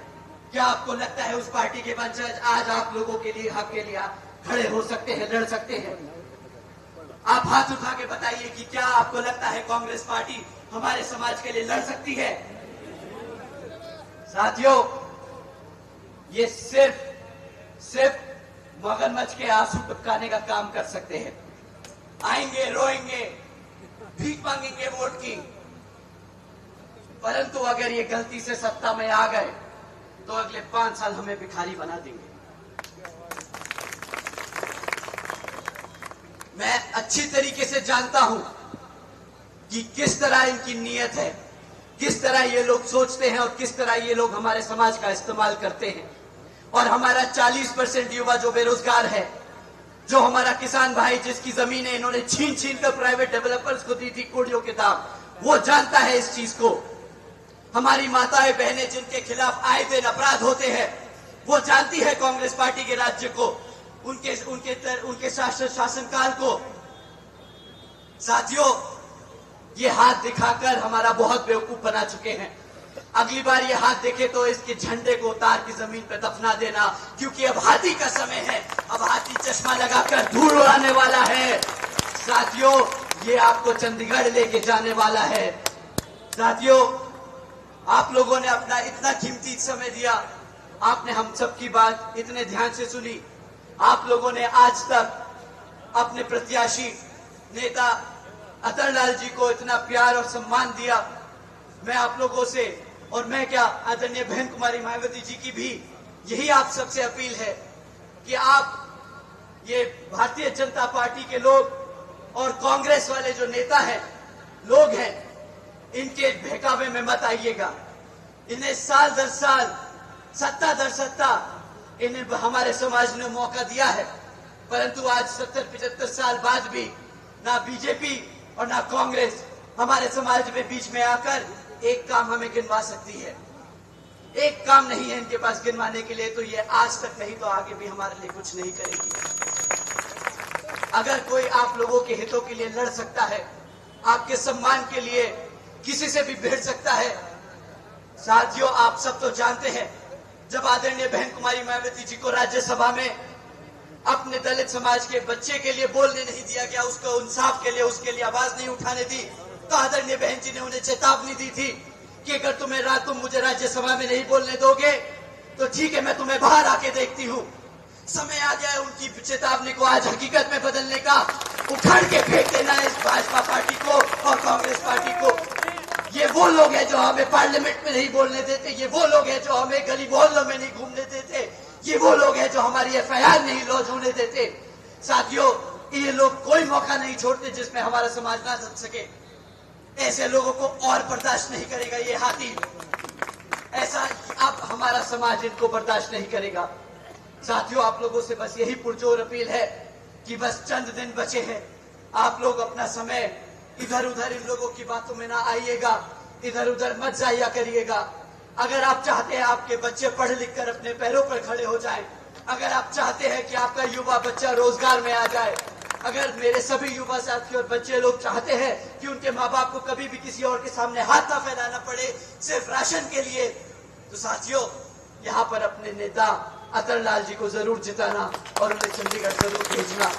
क्या आपको लगता है उस पार्टी के वंशज आज आप लोगों के लिए, हक के लिए खड़े हो सकते हैं, लड़ सकते हैं? आप हाथ उठा के बताइए कि क्या आपको लगता है कांग्रेस पार्टी हमारे समाज के लिए लड़ सकती है? साथियों, ये सिर्फ मगरमच्छ के आंसू टपकाने का काम कर सकते हैं। आएंगे, रोएंगे, भीख मांगेंगे वोट की, परंतु अगर ये गलती से सत्ता में आ गए तो अगले 5 साल हमें भिखारी बना देंगे। मैं अच्छी तरीके से जानता हूं कि किस तरह इनकी नीयत है, किस तरह ये लोग सोचते हैं और किस तरह ये लोग हमारे समाज का इस्तेमाल करते हैं। और हमारा 40% युवा जो बेरोजगार है, जो हमारा किसान भाई जिसकी जमीनें इन्होंने छीन कर प्राइवेट डेवलपर्स को दी थी कोड़ियों के दाम, वो जानता है इस चीज को। हमारी माताएं बहनें जिनके खिलाफ आए दिन अपराध होते हैं, वो जानती है कांग्रेस पार्टी के राज्य को, उनके शासनकाल को। साथियों, ये हाथ दिखाकर हमारा बहुत बेवकूफ बना चुके हैं। अगली बार ये हाथ देखे तो इसके झंडे को उतार के जमीन पर दफना देना, क्योंकि अब हाथी का समय है। अब हाथी चश्मा लगाकर धूल उड़ाने वाला है। साथियों, ये आपको चंडीगढ़ लेके जाने वाला है। साथियों, आप लोगों ने अपना इतना कीमती समय दिया, आपने हम सबकी बात इतने ध्यान से सुनी। आप लोगों ने आज तक अपने प्रत्याशी नेता अतुल लाल जी को इतना प्यार और सम्मान दिया। मैं आप लोगों से और मैं क्या आदरणीय बहन कुमारी मायावती जी की भी यही आप सबसे अपील है कि आप ये भारतीय जनता पार्टी के लोग और कांग्रेस वाले जो नेता हैं, लोग हैं, इनके बहकावे में मत आइएगा। इन्हें साल दर साल, सत्ता दर सत्ता इन्हें हमारे समाज ने मौका दिया है, परंतु आज 70-75 साल बाद भी ना बीजेपी और ना कांग्रेस हमारे समाज में बीच में आकर एक काम हमें गिनवा सकती है। एक काम नहीं है इनके पास गिनवाने के लिए, तो ये आज तक नहीं तो आगे भी हमारे लिए कुछ नहीं करेगी। अगर कोई आप लोगों के हितों के लिए लड़ सकता है, आपके सम्मान के लिए किसी से भी भिड़ सकता है। साथियों, आप सब तो जानते हैं, जब आदरणीय बहन कुमारी मायावती जी को राज्यसभा में अपने दलित समाज के बच्चे के लिए बोलने नहीं दिया गया, उसको इंसाफ के लिए, उसके लिए आवाज नहीं उठाने दी, तो आदरणीय बहन जी ने उन्हें चेतावनी दी थी कि अगर तुम मुझे राज्यसभा में नहीं बोलने दोगे तो ठीक है, मैं तुम्हें बाहर आके देखती हूँ। समय आ गया है उनकी चेतावनी को आज हकीकत में बदलने का। उखाड़ के फेंक देना है इस भाजपा पार्टी को और कांग्रेस पार्टी को। ये वो लोग हैं जो हमें पार्लियामेंट में नहीं बोलने देते, ये वो लोग हैं जो हमें गली मोहल्लों में नहीं घूमने देते, ये वो लोग हैं जो हमारी एफआईआर नहीं लॉन्च होने देते। साथियों, ये लोग कोई मौका नहीं छोड़ते जिसमें हमारा समाज ना चल सके। ऐसे लोगों को और बर्दाश्त नहीं करेगा ये हाथी। ऐसा अब हमारा समाज इनको बर्दाश्त नहीं करेगा। साथियों, आप लोगों से बस यही पुरजोर अपील है कि बस चंद दिन बचे हैं, आप लोग अपना समय इधर उधर इन लोगों की बातों में ना आइएगा, इधर उधर मत जाया करिएगा। अगर आप चाहते हैं आपके बच्चे पढ़ लिख कर अपने पैरों पर खड़े हो जाएं, अगर आप चाहते हैं कि आपका युवा बच्चा रोजगार में आ जाए, अगर मेरे सभी युवा साथी और बच्चे लोग चाहते हैं कि उनके माँ बाप को कभी भी किसी और के सामने हाथ ना फैलाना पड़े सिर्फ राशन के लिए, तो साथियों, यहाँ पर अपने नेता अतुल लाल जी को जरूर जिताना और उन्हें चंडीगढ़ जरूर भेजना।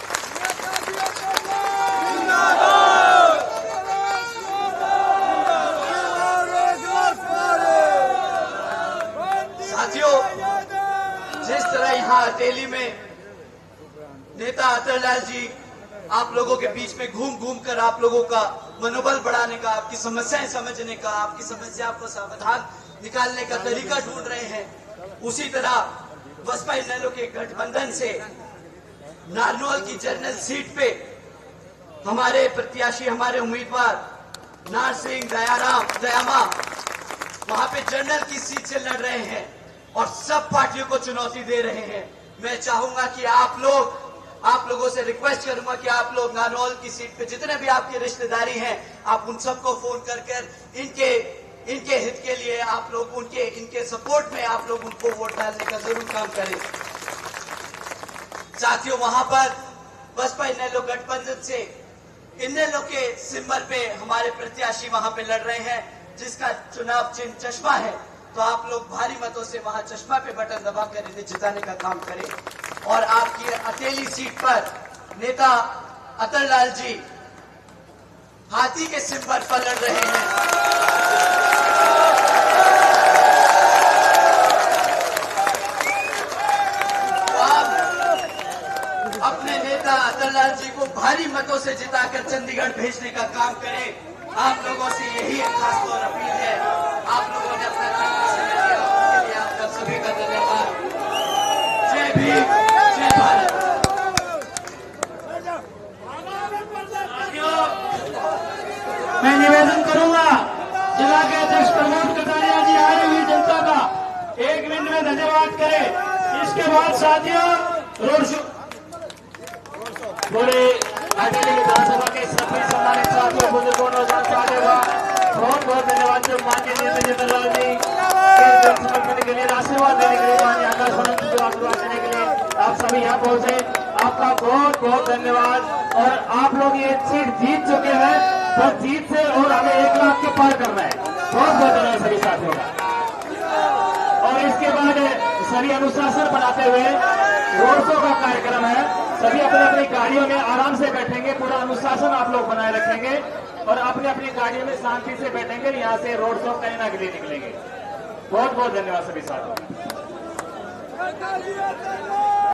साथियों, जिस तरह यहाँ अटेली में नेता अतुल लाल जी आप लोगों के बीच में घूम घूम कर आप लोगों का मनोबल बढ़ाने का, आपकी समस्याएं समझने का, आपकी समस्या को समाधान निकालने का तरीका ढूंढ रहे हैं, उसी तरह बसपा इनेलो के गठबंधन से नारनौल की जनरल सीट पे हमारे प्रत्याशी, हमारे उम्मीदवार नार सिंह दयामा वहां पे जनरल की सीट से लड़ रहे हैं और सब पार्टियों को चुनौती दे रहे हैं। मैं चाहूंगा कि आप लोगों से रिक्वेस्ट करूंगा कि आप लोग नारनौल की सीट पे जितने भी आपके रिश्तेदारी हैं, आप उन सबको फोन कर इनके हित के लिए आप लोग इनके सपोर्ट में आप लोग उनको वोट डालने का जरूर काम करें। साथियों, वहां पर बसपा इनेलो गठबंधन से इनेलो के सिंबल पे हमारे प्रत्याशी वहां पे लड़ रहे हैं, जिसका चुनाव चिन्ह चश्मा है। तो आप लोग भारी मतों से वहां चश्मा पे बटन दबाकर इन्हें जिताने का काम करें। और आपकी अटेली सीट पर नेता अतुल लाल जी हाथी के सिंबल पर लड़ रहे हैं। तो आप अपने नेता अतुल लाल जी को भारी मतों से जिताकर चंडीगढ़ भेजने का काम करें। आप लोगों से यही एक खास तौर अपील है। आप लोगों ने अपना कीमती समय दिया, उसके लिए आपका सभी का धन्यवाद। जय भीम, जय भारत। मैं निवेदन करूंगा जिला के अध्यक्ष प्रमोद कटारिया जी आए हुई जनता का 1 मिनट में धन्यवाद करें। इसके बाद साथियों रोड शो पूरे अटेली विधानसभा के सभी सम्मानित साथियों, बुजुर्गों, नौजवान साथियों का बहुत बहुत धन्यवाद। जो माननीय नेता जनरल जी के समर्थन के लिए, आशीर्वाद देने के लिए, माननीय आकाशवाणी को आशीर्वाद देने के लिए आप सभी यहाँ पहुंचे, आपका बहुत बहुत धन्यवाद। और आप लोग ये सीट जीत चुके हैं, बस जीत से और हमें 1 लाख के पार करना है। बहुत बहुत धन्यवाद सभी साथियों का। और इसके बाद सभी अनुशासन बनाते हुए रोड शो का कार्यक्रम है। सभी अपनी अपनी गाड़ियों में आराम से बैठेंगे, पूरा अनुशासन आप लोग बनाए रखेंगे और अपनी अपनी गाड़ियों में शांति से बैठेंगे, यहाँ से रोड शो करने के लिए निकलेंगे। बहुत बहुत धन्यवाद सभी साथियों।